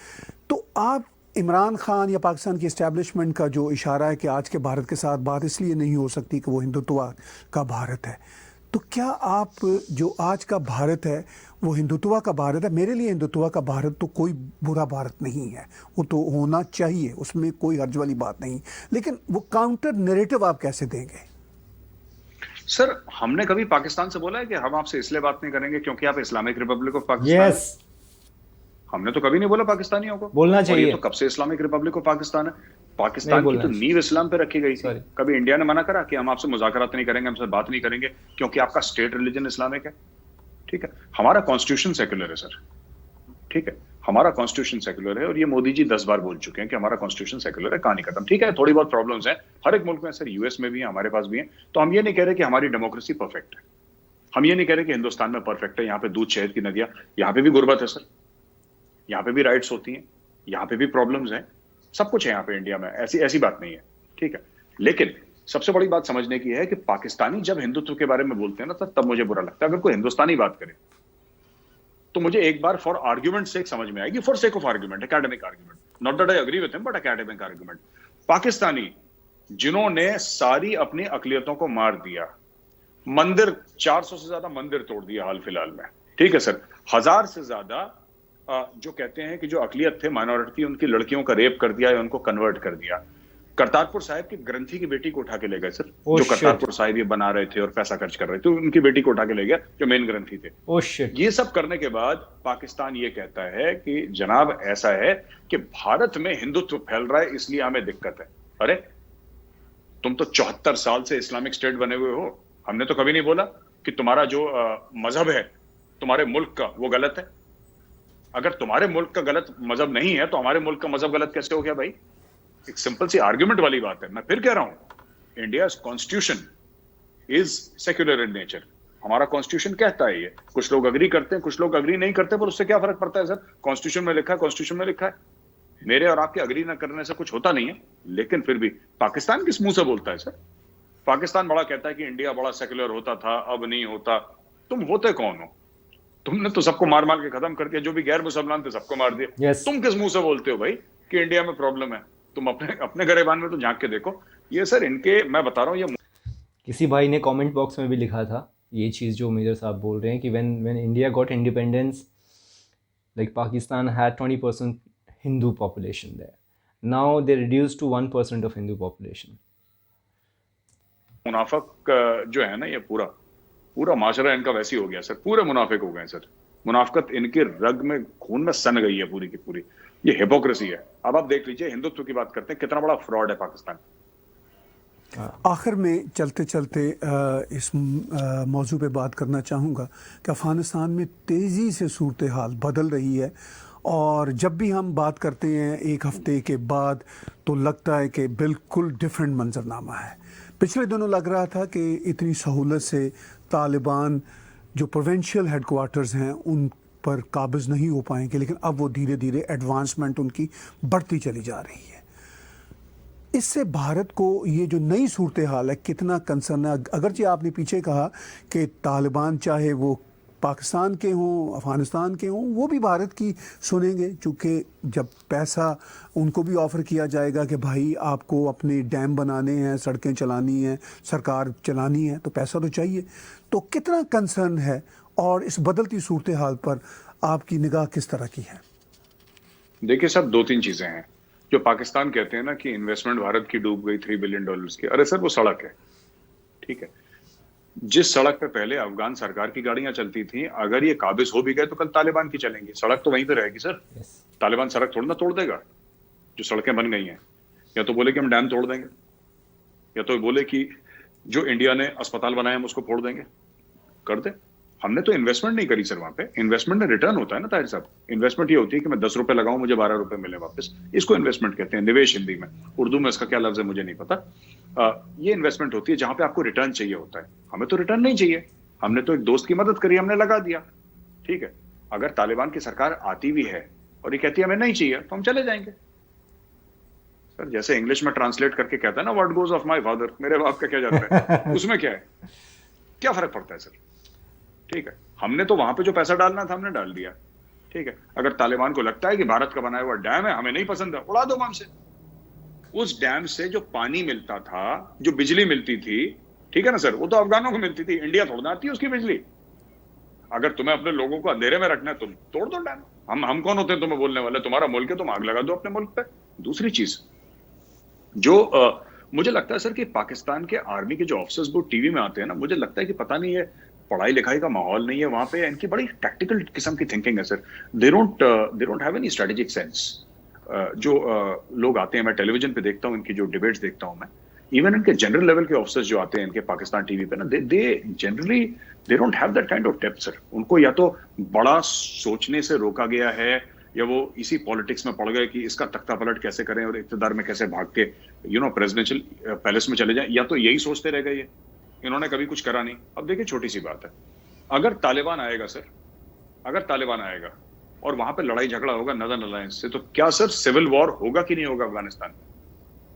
तो आप इमरान खान या पाकिस्तान की इस्टेब्लिशमेंट का जो इशारा है कि आज के भारत के साथ बात इसलिए नहीं हो सकती कि वो हिंदुत्व का भारत है, तो क्या आप जो आज का भारत है वो हिंदुत्व का भारत है? मेरे लिए हिंदुत्व का भारत तो कोई बुरा भारत नहीं है, वो तो होना चाहिए, उसमें कोई हर्ज वाली बात नहीं, लेकिन वो काउंटर नैरेटिव आप कैसे देंगे? सर हमने कभी पाकिस्तान से बोला है कि हम आपसे इसलिए बात नहीं करेंगे क्योंकि आप Islamic Republic of Pakistan yes. हमने तो कभी नहीं बोला पाकिस्तानियों को बोलना चाहिए। ये तो कब से इस्लामिक रिपब्लिक ऑफ पाकिस्तान है। पाकिस्तान की तो नींव इस्लाम पे रखी गई थी। कभी इंडिया ने मना करा कि हम आपसे मुज़ाकरात नहीं करेंगे, हमसे बात नहीं करेंगे क्योंकि आपका स्टेट रिलीजन इस्लामिक है? ठीक है, हमारा कॉन्स्टिट्यूशन सेक्युलर है सर, ठीक है, हमारा कॉन्स्टिट्यूशन सेक्युलर है, और ये मोदी जी 10 बार बोल चुके हैं कि हमारा कॉन्स्टिट्यूशन सेक्युलर है, कहानी खत्म। ठीक है, थोड़ी बहुत प्रॉब्लम्स हैं हर एक मुल्क में सर, यूएस में भी है, हमारे पास भी है। तो हम ये नहीं कह रहे कि हमारी डेमोक्रेसी परफेक्ट है, हम ये नहीं कह रहे कि हिंदुस्तान में परफेक्ट है, यहाँ पे दूध शहद की नदियां, यहाँ पे भी गुर्बत है सर, यहाँ पे भी राइट्स होती हैं, यहाँ पे भी प्रॉब्लम्स हैं, सब कुछ है यहाँ पे इंडिया में, ऐसी बात नहीं है। ठीक है, लेकिन सबसे बड़ी बात समझने की है कि पाकिस्तानी जब हिंदुत्व के बारे में बोलते हैं ना तब मुझे बुरा लगता है। अगर कोई हिंदुस्तानी बात करे तो मुझे एक बार फॉर आर्ग्यूमेंट सेक समझ में आएगी, for sake of argument, academic argument, not that I agree with him but academic argument. पाकिस्तानी जिन्होंने सारी अपनी अकलियतों को मार दिया, मंदिर 400 से ज्यादा मंदिर तोड़ दिया हाल फिलहाल में, ठीक है सर, 1000 से ज्यादा जो कहते हैं कि जो अकलियत थे, माइनॉरिटी, उनकी लड़कियों का रेप कर दिया या उनको कन्वर्ट कर दिया। करतारपुर साहिब की ग्रंथी की बेटी को उठा के ले गए सर, जो करतारपुर साहिब ये बना रहे थे और पैसा खर्च कर रहे थे, उनकी बेटी को उठा के ले गया जो मेन ग्रंथी थे। ये सब करने के बाद पाकिस्तान ये कहता है कि जनाब ऐसा है कि भारत में हिंदुत्व फैल रहा है इसलिए हमें दिक्कत है। अरे तुम तो 74 साल से इस्लामिक स्टेट बने हुए हो, हमने तो कभी नहीं बोला कि तुम्हारा जो मजहब है तुम्हारे मुल्क का, वो गलत है? अगर तुम्हारे मुल्क का गलत मजहब नहीं है तो हमारे मुल्क का मजहब गलत कैसे हो गया भाई? एक सिंपल सी आर्ग्यूमेंट वाली बात है। मैं फिर कह रहा हूं, India constitution is secular in nature. हमारा कॉन्स्टिट्यूशन कहता है ये। कुछ लोग अग्री करते हैं, कुछ लोग अग्री नहीं करते, पर उससे क्या फर्क पड़ता है सर? कॉन्स्टिट्यूशन में लिखा है, कॉन्स्टिट्यूशन में लिखा है। मेरे और आपके अग्री ना करने से कुछ होता नहीं है। लेकिन फिर भी पाकिस्तान किस मुंह से बोलता है सर? पाकिस्तान बड़ा कहता है कि इंडिया बड़ा सेक्युलर होता था, अब नहीं होता। तुम होते कौन हो? तुमने तो सबको मार मार के खत्म कर दिया, जो भी गैर मुसलमान थे सबको मार दिया। Yes. तुम किस मुंह से बोलते हो भाई कि इंडिया में प्रॉब्लम है? तुम अपने अपने गरेबान में तो झांक के देखो। ये सर इनके, मैं बता रहा हूँ, ये किसी भाई ने कमेंट बॉक्स में भी लिखा था ये चीज़ जो मेजर साहब बोल रहे हैं कि when India got independence, like Pakistan had 20% Hindu population there, now they reduce to 1% of Hindu population. मुनाफिक जो है ना, ये पूरा पूरा माशरा इनका वैसे ही हो गया सर। पूरे मुनाफिक हो गए सर। मुनाफिकत इनके रग में, खून में सन गई है पूरी की पूरी। ये हिपोक्रेसी है। अब आप देख लीजिए, हिंदुत्व की बात करते हैं, कितना बड़ा फ्रॉड है पाकिस्तान। आखिर में चलते चलते इस मौजू पे बात करना चाहूँगा कि अफ़गानिस्तान में तेज़ी से सूरत हाल बदल रही है, और जब भी हम बात करते हैं एक हफ्ते के बाद तो लगता है कि बिल्कुल डिफरेंट मंजरनामा है। पिछले दिनों लग रहा था कि इतनी सहूलत से तालिबान जो प्रोविंशियल हेडक्वार्टर्स हैं उन पर काबिज़ नहीं हो पाएंगे, लेकिन अब वो धीरे धीरे एडवांसमेंट उनकी बढ़ती चली जा रही है। इससे भारत को ये जो नई सूरत हाल है कितना कंसर्न है? अगरचे आपने पीछे कहा कि तालिबान चाहे वो पाकिस्तान के हों, अफ़गानिस्तान के हों, वो भी भारत की सुनेंगे, क्योंकि जब पैसा उनको भी ऑफ़र किया जाएगा कि भाई आपको अपने डैम बनाने हैं, सड़कें चलानी हैं, सरकार चलानी है, तो पैसा तो चाहिए। तो कितना कंसर्न है, और इस बदलती सूरत हाल पर आपकी निगाह किस तरह की है? देखिए साहब, दो तीन चीजें हैं। जो पाकिस्तान कहते हैं ना कि इन्वेस्टमेंट भारत की डूब गई $3 बिलियन की, अरे सर वो सड़क है, ठीक है। जिस सड़क पे पहले अफगान सरकार की गाड़ियां चलती थी, अगर ये काबिज हो भी गए तो कल तालिबान की चलेंगी। सड़क तो वहीं पे रहेगी सर। Yes. तालिबान सड़क थोड़ा ना तोड़ देगा। जो सड़कें बन गई हैं, या तो बोले कि हम डैम तोड़ देंगे, या तो बोले कि जो इंडिया ने अस्पताल बनाए हम उसको फोड़ देंगे। कर दे। हमने तो इन्वेस्टमेंट नहीं करी सर वहां पे। इन्वेस्टमेंट में रिटर्न होता है ना ताहिर साहब। इन्वेस्टमेंट ये होती है कि मैं 10 रुपए लगाऊं, मुझे 12 रुपए मिले वापस। इसको इन्वेस्टमेंट कहते हैं, निवेश हिंदी में। उर्दू में इसका क्या लफ्ज है मुझे नहीं पता। ये इन्वेस्टमेंट होती है जहां पे आपको रिटर्न चाहिए होता है। हमें तो रिटर्न नहीं चाहिए। हमने तो एक दोस्त की मदद करी, हमने लगा दिया, ठीक है। अगर तालिबान की सरकार आती भी है और ये कहती है हमें नहीं चाहिए, तो हम चले जाएंगे सर। जैसे इंग्लिश में ट्रांसलेट करके कहता है ना, what goes off my father, मेरे बाप का क्या जाता है, उसमें क्या है, क्या फर्क पड़ता है सर? ठीक है। हमने तो वहां पे जो पैसा डालना था हमने डाल दिया, ठीक है। अगर तालिबान को लगता है कि भारत का बनाया हुआ डैम है हमें नहीं पसंद है, उड़ा दो बम से। उस डैम से जो पानी मिलता था, जो बिजली मिलती थी, ठीक है ना सर, वो तो अफगानों को मिलती थी। इंडिया थोड़ा आती है उसकी बिजली। अगर तुम्हें अपने लोगों को अंधेरे में रखना है, तुम तोड़ दो डैम। हम कौन होते हैं तुम्हें बोलने वाले? तुम्हारा मुल्क है, तुम आग लगा दो अपने मुल्क पे। दूसरी चीज जो मुझे लगता है सर कि पाकिस्तान के आर्मी के जो ऑफिसर्स वो टीवी में आते हैं ना, मुझे लगता है कि पता नहीं है, पढ़ाई लिखाई का माहौल नहीं है वहां पे। इनकी बड़ी टैक्टिकल किस्म की थिंकिंग है sir. They don't have any strategic sense. जो लोग आते हैं, मैं टेलीविजन पे देखता हूँ, इनकी जो डिबेट्स देखता हूँ मैं, इवन इनके जनरल लेवल के ऑफिसर्स जो आते हैं इनके पाकिस्तान टीवी पे ना, they generally they don't have that kind of depth sir. उनको या तो बड़ा सोचने से रोका गया है, या वो इसी पॉलिटिक्स में पड़ गए कि इसका तख्ता पलट कैसे करें और इक़्तिदार में कैसे भाग के प्रेसिडेंशियल पैलेस में चले जाएं, या तो यही सोचते रह गए। इन्होंने कभी कुछ करा नहीं। अब देखिए, छोटी सी बात है, अगर तालिबान आएगा सर, अगर तालिबान आएगा और वहां पे लड़ाई झगड़ा होगा नदर्न अलायंस से, तो क्या सर सिविल वॉर होगा कि नहीं होगा अफगानिस्तान में?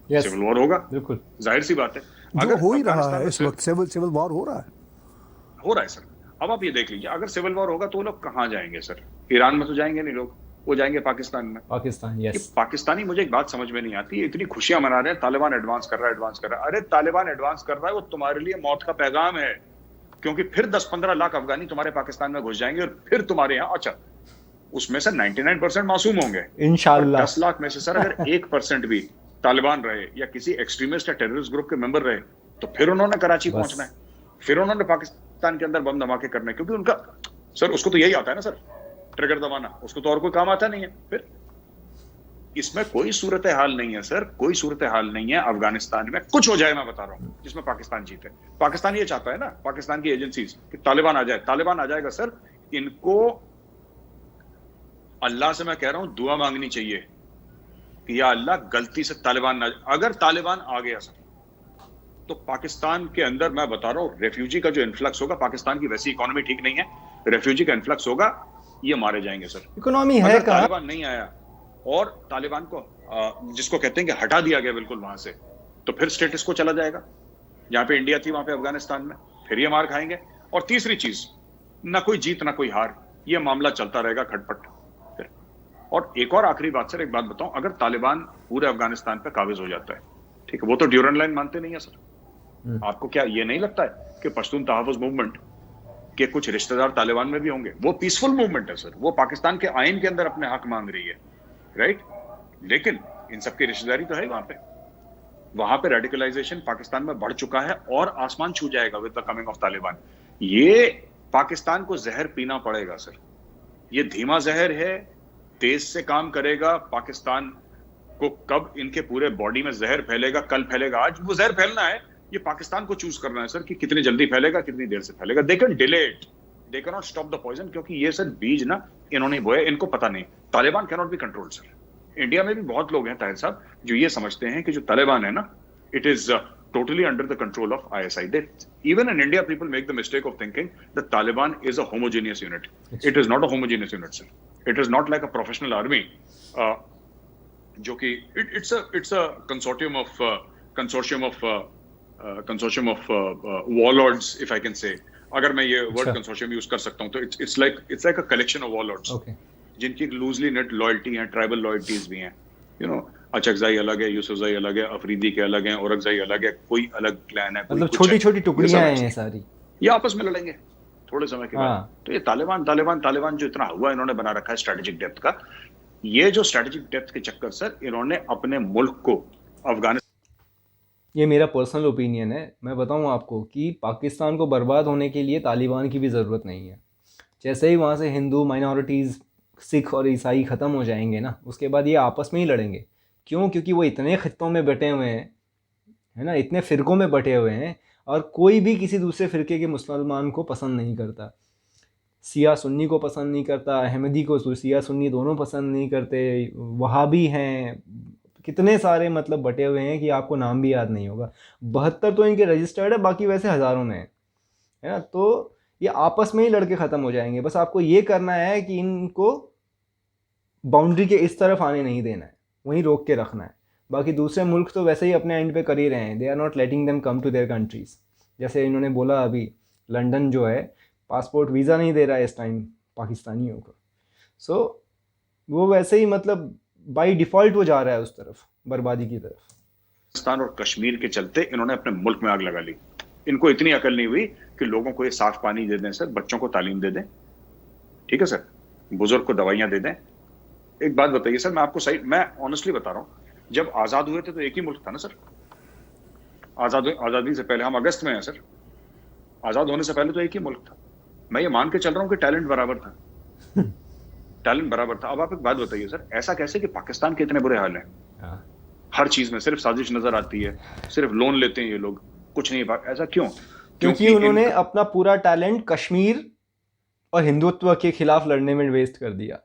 Yes. सिविल वॉर होगा, बिल्कुल जाहिर सी बात है। जो हो ही रहा है इस वक्त, सिविल वॉर हो रहा है सर। अब आप ये देख लीजिए, अगर सिविल वॉर होगा तो वो लोग कहां जाएंगे सर? ईरान में तो जाएंगे नहीं लोग, वो जाएंगे पाकिस्तान में। पाकिस्तान, यस। पाकिस्तानी, मुझे एक बात समझ में नहीं आती, इतनी खुशियां मना रहे हैं तालिबान एडवांस कर रहा है। अरे तालिबान एडवांस कर रहा है, वो तुम्हारे लिए मौत का पैगाम है, क्योंकि फिर 10-15 लाख अफगानी तुम्हारे पाकिस्तान में घुस जाएंगे और फिर तुम्हारे यहाँ, अच्छा उसमें से 99% मासूम होंगे इंशाल्लाह। 10 लाख में से सर अगर 1% भी तालिबान रहे या किसी एक्सट्रीमिस्ट या टेररिस्ट ग्रुप के मेंबर रहे, तो फिर उन्होंने कराची पहुंचना है, फिर उन्होंने पाकिस्तान के अंदर बम धमाके करने, क्योंकि उनका सर, उसको तो यही आता है ना सर, ट्रिगर दबाना। उसको तो और कोई काम आता नहीं है। फिर इसमें कोई सूरत हाल नहीं है सर, कोई सूरत हाल नहीं है अफगानिस्तान में कुछ हो जाए, मैं बता रहा हूं, जिसमें पाकिस्तान जीते। पाकिस्तान ये चाहता है ना, पाकिस्तान की एजेंसीज, कि तालिबान आ जाए। तालिबान आ जाएगा सर, इनको अल्लाह से मैं कह रहा हूं दुआ मांगनी चाहिए कि या अल्लाह गलती से तालिबान ना, अगर तालिबान आ गया सर तो पाकिस्तान के अंदर मैं बता रहा हूं रेफ्यूजी का जो इन्फ्लक्स होगा, पाकिस्तान की वैसी इकोनॉमी ठीक नहीं है, रेफ्यूजी का इन्फ्लक्स होगा, ये मारे जाएंगे सर। इकोनॉमी है अगर कहाँ? तालिबान नहीं आया और तालिबान को जिसको कहते हैं कि हटा दिया गया बिल्कुल वहां से, तो फिर स्टेटस को चला जाएगा, जहां पे इंडिया थी वहां पे अफगानिस्तान में, फिर ये मार खाएंगे। और तीसरी चीज, ना कोई जीत ना कोई हार, ये मामला चलता रहेगा खटपट फिर। और एक और आखिरी बात सर, एक बात बताऊं, अगर तालिबान पूरे अफगानिस्तान पे काबिज हो जाता है, ठीक है, वो तो ड्यूरन लाइन मानते नहीं है सर, आपको क्या ये नहीं लगता है कि पश्तून तहफ़्फ़ुज़ मूवमेंट के कुछ रिश्तेदार तालिबान में भी होंगे? वो पीसफुल मूवमेंट है सर, वो पाकिस्तान के आइन के अंदर अपने हक मांग रही है, राइट? लेकिन इन सबकी रिश्तेदारी तो है वहां पे रेडिकलाइजेशन पाकिस्तान में बढ़ चुका है और आसमान छू जाएगा with the coming of Taliban. ये पाकिस्तान को जहर पीना पड़ेगा सर, ये धीमा जहर है, तेज से काम करेगा। पाकिस्तान को कब इनके पूरे बॉडी में जहर फैलेगा, कल फैलेगा, आज वो जहर फैलना है, ये पाकिस्तान को चूज करना है सर कि कितनी जल्दी फैलेगा, कितनी देर से फैलेगा। They can delay it, they can not stop the poison, क्योंकि ये सर बीज ना इन्होंने बोया, इनको पता नहीं। Taliban can not be controlled sir. India में भी बहुत लोग हैं ताहिर साहब जो ये समझते हैं कि जो तालिबान है ना, it is totally under the control of ISI. Even in India, people make the mistake of thinking that Taliban is a homogeneous unit. It is not a homogeneous unit, sir. It is not like a professional army. जो कि it's a consortium of warlords, if I can say. अगर मैं ये word consortium use कर सकता हूँ तो it's like a collection of warlords. Okay. जिनकी लूजली नेट लॉयल्टी है, ट्राइबल लॉयल्टीज भी हैं, यू नो, अचकजाई अलग है, यूसुफजाई अलग है, अफरीदी के अलग हैं, औरकजाई अलग है, कोई अलग क्लैन है, मतलब छोटी छोटी टुकड़ियां हैं सारी, ये आपस में लड़ेंगे थोड़े समय के बाद। तो ये तालिबान जो इतना हुआ इन्होंने बना रखा है स्ट्रेटेजिक डेप्थ का, ये जो स्ट्रेटेजिक डेप्थ के चक्कर सर इन्होंने अपने मुल्क को अफगानिस्तान, ये मेरा पर्सनल ओपिनियन है, मैं बताऊं आपको कि पाकिस्तान को बर्बाद होने के लिए तालिबान की भी ज़रूरत नहीं है। जैसे ही वहाँ से हिंदू माइनॉरिटीज़, सिख और ईसाई ख़त्म हो जाएंगे ना, उसके बाद ये आपस में ही लड़ेंगे। क्यों? क्योंकि वो इतने ख़ित्तों में बटे हुए हैं, है ना, इतने फ़िरक़ों में बटे हुए हैं, और कोई भी किसी दूसरे फ़िरके के मुसलमान को पसंद नहीं करता। शिया सुन्नी को पसंद नहीं करता, अहमदी को शिया सुन्नी दोनों पसंद नहीं करते, वहाबी हैं, कितने सारे मतलब बटे हुए हैं कि आपको नाम भी याद नहीं होगा। 72 तो इनके रजिस्टर्ड है, बाकी वैसे हज़ारों में है ना। तो ये आपस में ही लड़के ख़त्म हो जाएंगे। बस आपको ये करना है कि इनको बाउंड्री के इस तरफ आने नहीं देना है, वहीं रोक के रखना है। बाकी दूसरे मुल्क तो वैसे ही अपने एंड पे कर ही रहे हैं, they are not letting them come to their countries. जैसे इन्होंने बोला अभी, लंदन जो है पासपोर्ट वीज़ा नहीं दे रहा है इस टाइम पाकिस्तानियों को। सो वो वैसे ही मतलब बाई डिफ़ॉल्ट वो जा रहा है उस तरफ, बर्बादी की तरफ। पाकिस्तान और कश्मीर के चलते इन्होंने अपने मुल्क में आग लगा ली। इनको इतनी अकल नहीं हुई कि लोगों को ये साफ पानी दे दें सर, बच्चों को तालीम दे दें, ठीक है सर, बुजुर्ग को दवाइयाँ दे दें। एक बात बताइए सर, मैं आपको सही, मैं ऑनेस्टली बता रहा हूँ, जब आज़ाद हुए थे तो एक ही मुल्क था ना सर। आज़ादी से पहले, हम अगस्त में हैं सर, आज़ाद होने से पहले तो एक ही मुल्क था। मैं ये मान के चल रहा हूँ कि टैलेंट बराबर था, टैलेंट बराबर था। अब आप एक बात बताइए सर, ऐसा कैसे कि पाकिस्तान के इतने बुरे हाल हैं, हर चीज़ में सिर्फ साजिश नज़र आती है, सिर्फ लोन लेते हैं ये लोग, कुछ नहीं, ऐसा क्यों? क्योंकि उन्होंने अपना पूरा टैलेंट कश्मीर और हिंदुत्व के खिलाफ लड़ने में वेस्ट कर दिया।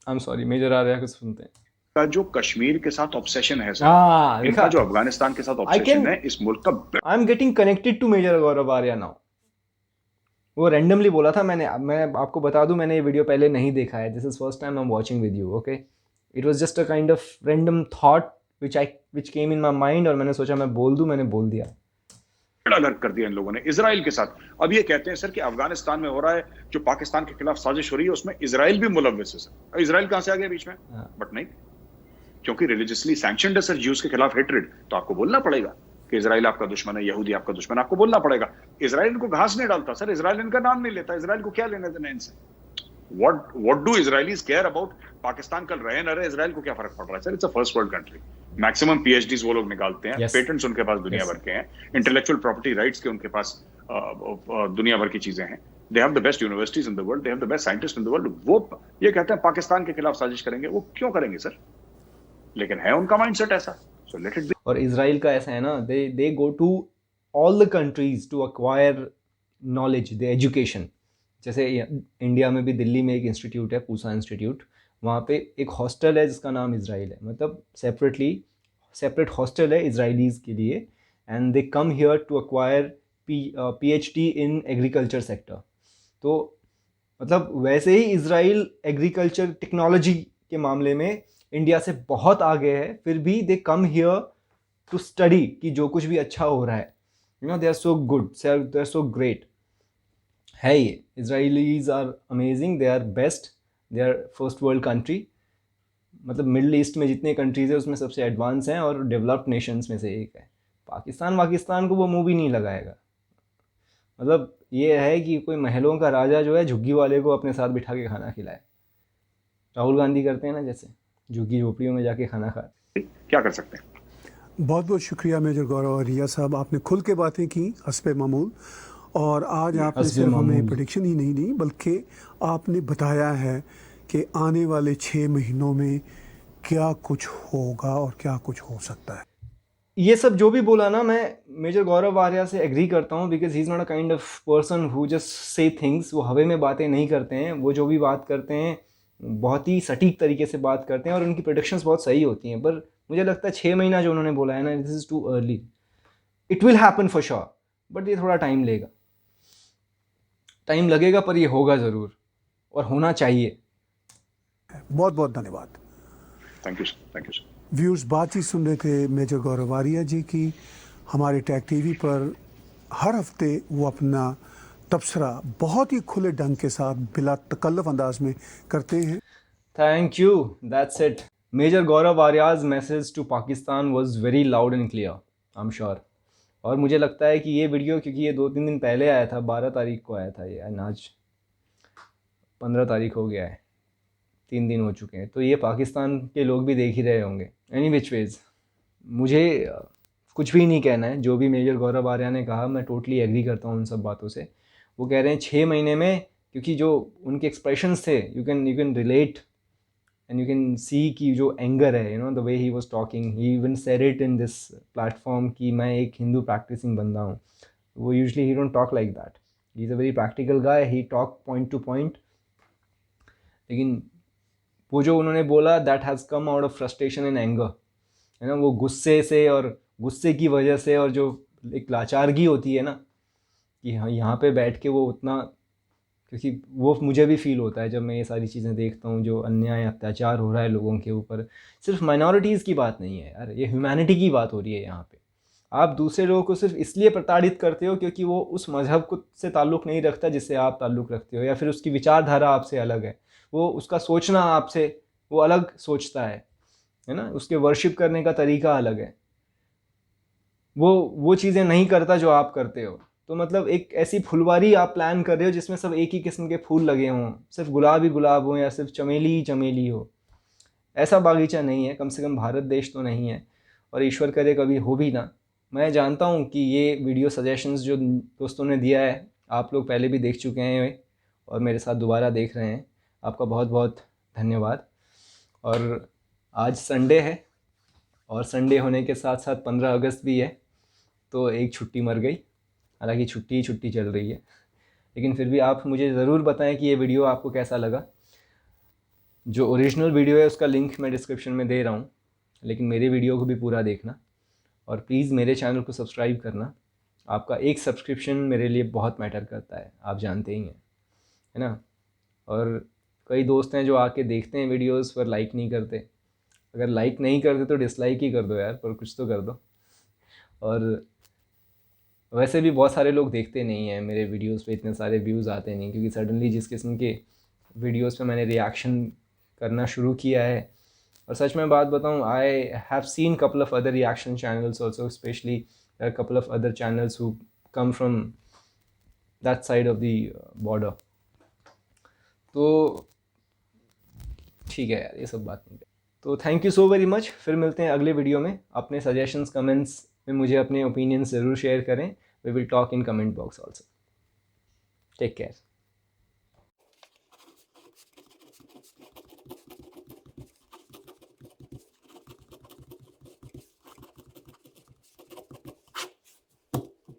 आई एम सॉरी, मेजर आ रहा है, कुछ सुनते हैं। का जो कश्मीर के साथ ऑब्सेशन है सर, इनका जो अफगानिस्तान के साथ ऑब्सेशन है इस मुल्क का। I am getting connected to major Gaurav Arya now. वो रैंडमली बोला था, मैं आपको बता दूं, मैंने ये वीडियो पहले नहीं देखा है, this is first time I am watching with you, okay. It was just a kind of random thought which came in my mind, और मैंने सोचा मैं बोल दूं, मैंने बोल दिया। अलग कर दिया इन लोगों ने इजराइल के साथ। अब ये कहते हैं सर कि अफगानिस्तान में हो रहा है जो पाकिस्तान के खिलाफ साजिश हो रही है, उसमें इजराइल भी मुलव्विस है सर। इजराइल कहां से आ गया बीच में? बट नहीं, क्योंकि रिलीजियसली सैंक्शनड है सर, ज्यूज के खिलाफ हेट्रेड, तो आपको बोलना पड़ेगा कि इजराइल आपका दुश्मन है, यहूदी आपका दुश्मन, आपको बोलना पड़ेगा। इजराइल इनको घास नहीं डालता सर, इजराइल इनका नाम नहीं लेता, इजराइल को क्या लेना देना इनसे? What do Israelis care about? Pakistan कल रहे न रहे, इजराइल को क्या फर्क पड़ रहा है sir? It's a first world country. Maximum PhDs वो लोग निकालते हैं, पेटेंट्स उनके पास दुनिया भर के हैं, इंटेलेक्चुअल प्रॉपर्टी राइट्स के उनके पास दुनिया भर की चीजें हैं। They have the best universities in the world, they have the best scientist in the world. वो ये कहते हैं पाकिस्तान के खिलाफ साजिश करेंगे, वो क्यों करेंगे सर? लेकिन है उनका माइंडसेट ऐसा, सो लेट इट बी। और इजराइल का ऐसा है ना, they go to all the countries to acquire knowledge, the education. जैसे इंडिया में भी दिल्ली में एक इंस्टीट्यूट है, पूसा इंस्टीट्यूट, वहाँ पे एक हॉस्टल है जिसका नाम इज़राइल है, मतलब सेपरेट हॉस्टल है इजराइलीज़ के लिए, and they come here to acquire PhD in agriculture sector. तो मतलब वैसे ही इज़राइल एग्रीकल्चर टेक्नोलॉजी के मामले में इंडिया से बहुत आगे है, फिर भी they come here to study कि जो कुछ भी अच्छा हो रहा है, you know, they are so good, they are so great है। ये Israelis are amazing, they are best, they are first world country, मतलब मिडल ईस्ट में जितने कंट्रीज़ है उसमें सबसे एडवांस हैं और डेवलप्ड नेशंस में से एक है। पाकिस्तान को वो मुँह भी नहीं लगाएगा। मतलब ये है कि कोई महलों का राजा जो है झुग्गी वाले को अपने साथ बिठा के खाना खिलाए। राहुल गांधी करते हैं ना, जैसे झुग्गी झोपड़ियों में जाके खाना खाए। क्या कर सकते हैं। बहुत बहुत शुक्रिया मेजर गौरव आर्या साहब, आपने खुल के बातें की हस्बे मामूल, और आज आपने हस्बे सिर्फ हमें मामूल। प्रेडिक्शन ही नहीं दी बल्कि आपने बताया है कि आने वाले 6 महीनों में क्या कुछ होगा और क्या कुछ हो सकता है। ये सब जो भी बोला ना, मैं मेजर गौरव आर्या से एग्री करता हूँ, because he is not a kind of person who just say things. वो हवे में बातें नहीं करते हैं, वो जो भी बात करते हैं बहुत ही सटीक तरीके से बात करते हैं और उनकी प्रेडिक्शंस बहुत सही होती हैं। पर मुझे लगता है 6 महीना जो उन्होंने बोला है ना, this is too early. It will happen for sure, but ये थोड़ा टाइम लेगा, टाइम लगेगा, पर ये होगा ज़रूर और होना चाहिए। बहुत बहुत धन्यवाद। Thank you sir. व्यूअर्स, बातचीत सुन रहे थे मेजर गौरव आर्या जी की। हमारे टैग टीवी पर हर हफ्ते वो अपना तबसरा बहुत ही खुले ढंग के साथ बिला तकल्लुफ अंदाज में करते हैं। Thank you, that's it. Major Gaurav Arya's message to Pakistan was very loud and clear, I am sure. और मुझे लगता है कि ये वीडियो, क्योंकि ये 2-3 दिन पहले आया था, 12 तारीख को आया था ये, आज 15 तारीख हो गया है, 3 दिन हो चुके हैं, तो ये पाकिस्तान के लोग भी देख ही रहे होंगे। एनी विच वेज, मुझे कुछ भी नहीं कहना है। जो भी मेजर गौरव आर्या ने कहा, मैं टोटली एग्री करता हूँ उन सब बातों से। वो कह रहे हैं 6 महीने में, क्योंकि जो उनके एक्सप्रेशंस थे, you can relate and you can see कि जो एंगर है, you no, the way he was talking, he even said it in this platform कि मैं एक हिंदू प्रैक्टिसिंग बंदा हूँ। वो usually he don't talk like that, he is a very practical guy, he talk point two point. लेकिन वो जो उन्होंने बोला, that has come out of frustration and anger, है ना, वो गुस्से से और गुस्से की वजह से, और जो एक लाचारगी होती है ना कि हाँ यहाँ पे बैठ के वो उतना, क्योंकि वो मुझे भी फील होता है जब मैं ये सारी चीज़ें देखता हूँ, जो अन्याय अत्याचार हो रहा है लोगों के ऊपर। सिर्फ माइनॉरिटीज़ की बात नहीं है यार, ये ह्यूमैनिटी की बात हो रही है यहाँ पे। आप दूसरे लोगों को सिर्फ इसलिए प्रताड़ित करते हो क्योंकि वो उस मज़हब को से ताल्लुक़ नहीं रखता जिससे आप ताल्लुक़ रखते हो, या फिर उसकी विचारधारा आपसे अलग है, वो उसका सोचना आपसे वो अलग सोचता है ना, उसके वर्शिप करने का तरीका अलग है, वो चीज़ें नहीं करता जो आप करते हो। तो मतलब एक ऐसी फुलवारी आप प्लान कर रहे हो जिसमें सब एक ही किस्म के फूल लगे हों, सिर्फ गुलाब ही गुलाब हो या सिर्फ चमेली ही चमेली हो। ऐसा बागीचा नहीं है, कम से कम भारत देश तो नहीं है, और ईश्वर करे कभी हो भी ना। मैं जानता हूँ कि ये वीडियो सजेशंस जो दोस्तों ने दिया है, आप लोग पहले भी देख चुके हैं और मेरे साथ दोबारा देख रहे हैं, आपका बहुत बहुत धन्यवाद। और आज संडे है, और संडे होने के साथ साथ 15 अगस्त भी है, तो एक छुट्टी मर गई। हालांकि छुट्टी चल रही है, लेकिन फिर भी आप मुझे ज़रूर बताएं कि ये वीडियो आपको कैसा लगा। जो ओरिजिनल वीडियो है उसका लिंक मैं डिस्क्रिप्शन में दे रहा हूँ, लेकिन मेरे वीडियो को भी पूरा देखना, और प्लीज़ मेरे चैनल को सब्सक्राइब करना। आपका एक सब्सक्रिप्शन मेरे लिए बहुत मैटर करता है, आप जानते ही हैं, है ना। और कई दोस्त हैं जो आके देखते हैं वीडियोस पर लाइक नहीं करते। अगर लाइक नहीं करते तो डिसलाइक ही कर दो यार, पर कुछ तो कर दो। और वैसे भी बहुत सारे लोग देखते नहीं हैं मेरे वीडियोस पे, इतने सारे व्यूज़ आते नहीं, क्योंकि सडनली जिस किस्म के वीडियोस पे मैंने रिएक्शन करना शुरू किया है, और सच में बात बताऊं, आई have seen couple of other reaction channels also, specially couple of other channels who come from that side of the border. तो ठीक है यार, ये सब बात नहीं है। तो thank you so very much. फिर मिलते हैं अगले वीडियो में। अपने सजेशंस कमेंट्स में मुझे अपने ओपिनियन ज़रूर शेयर करें। We will talk in comment box also. Take care.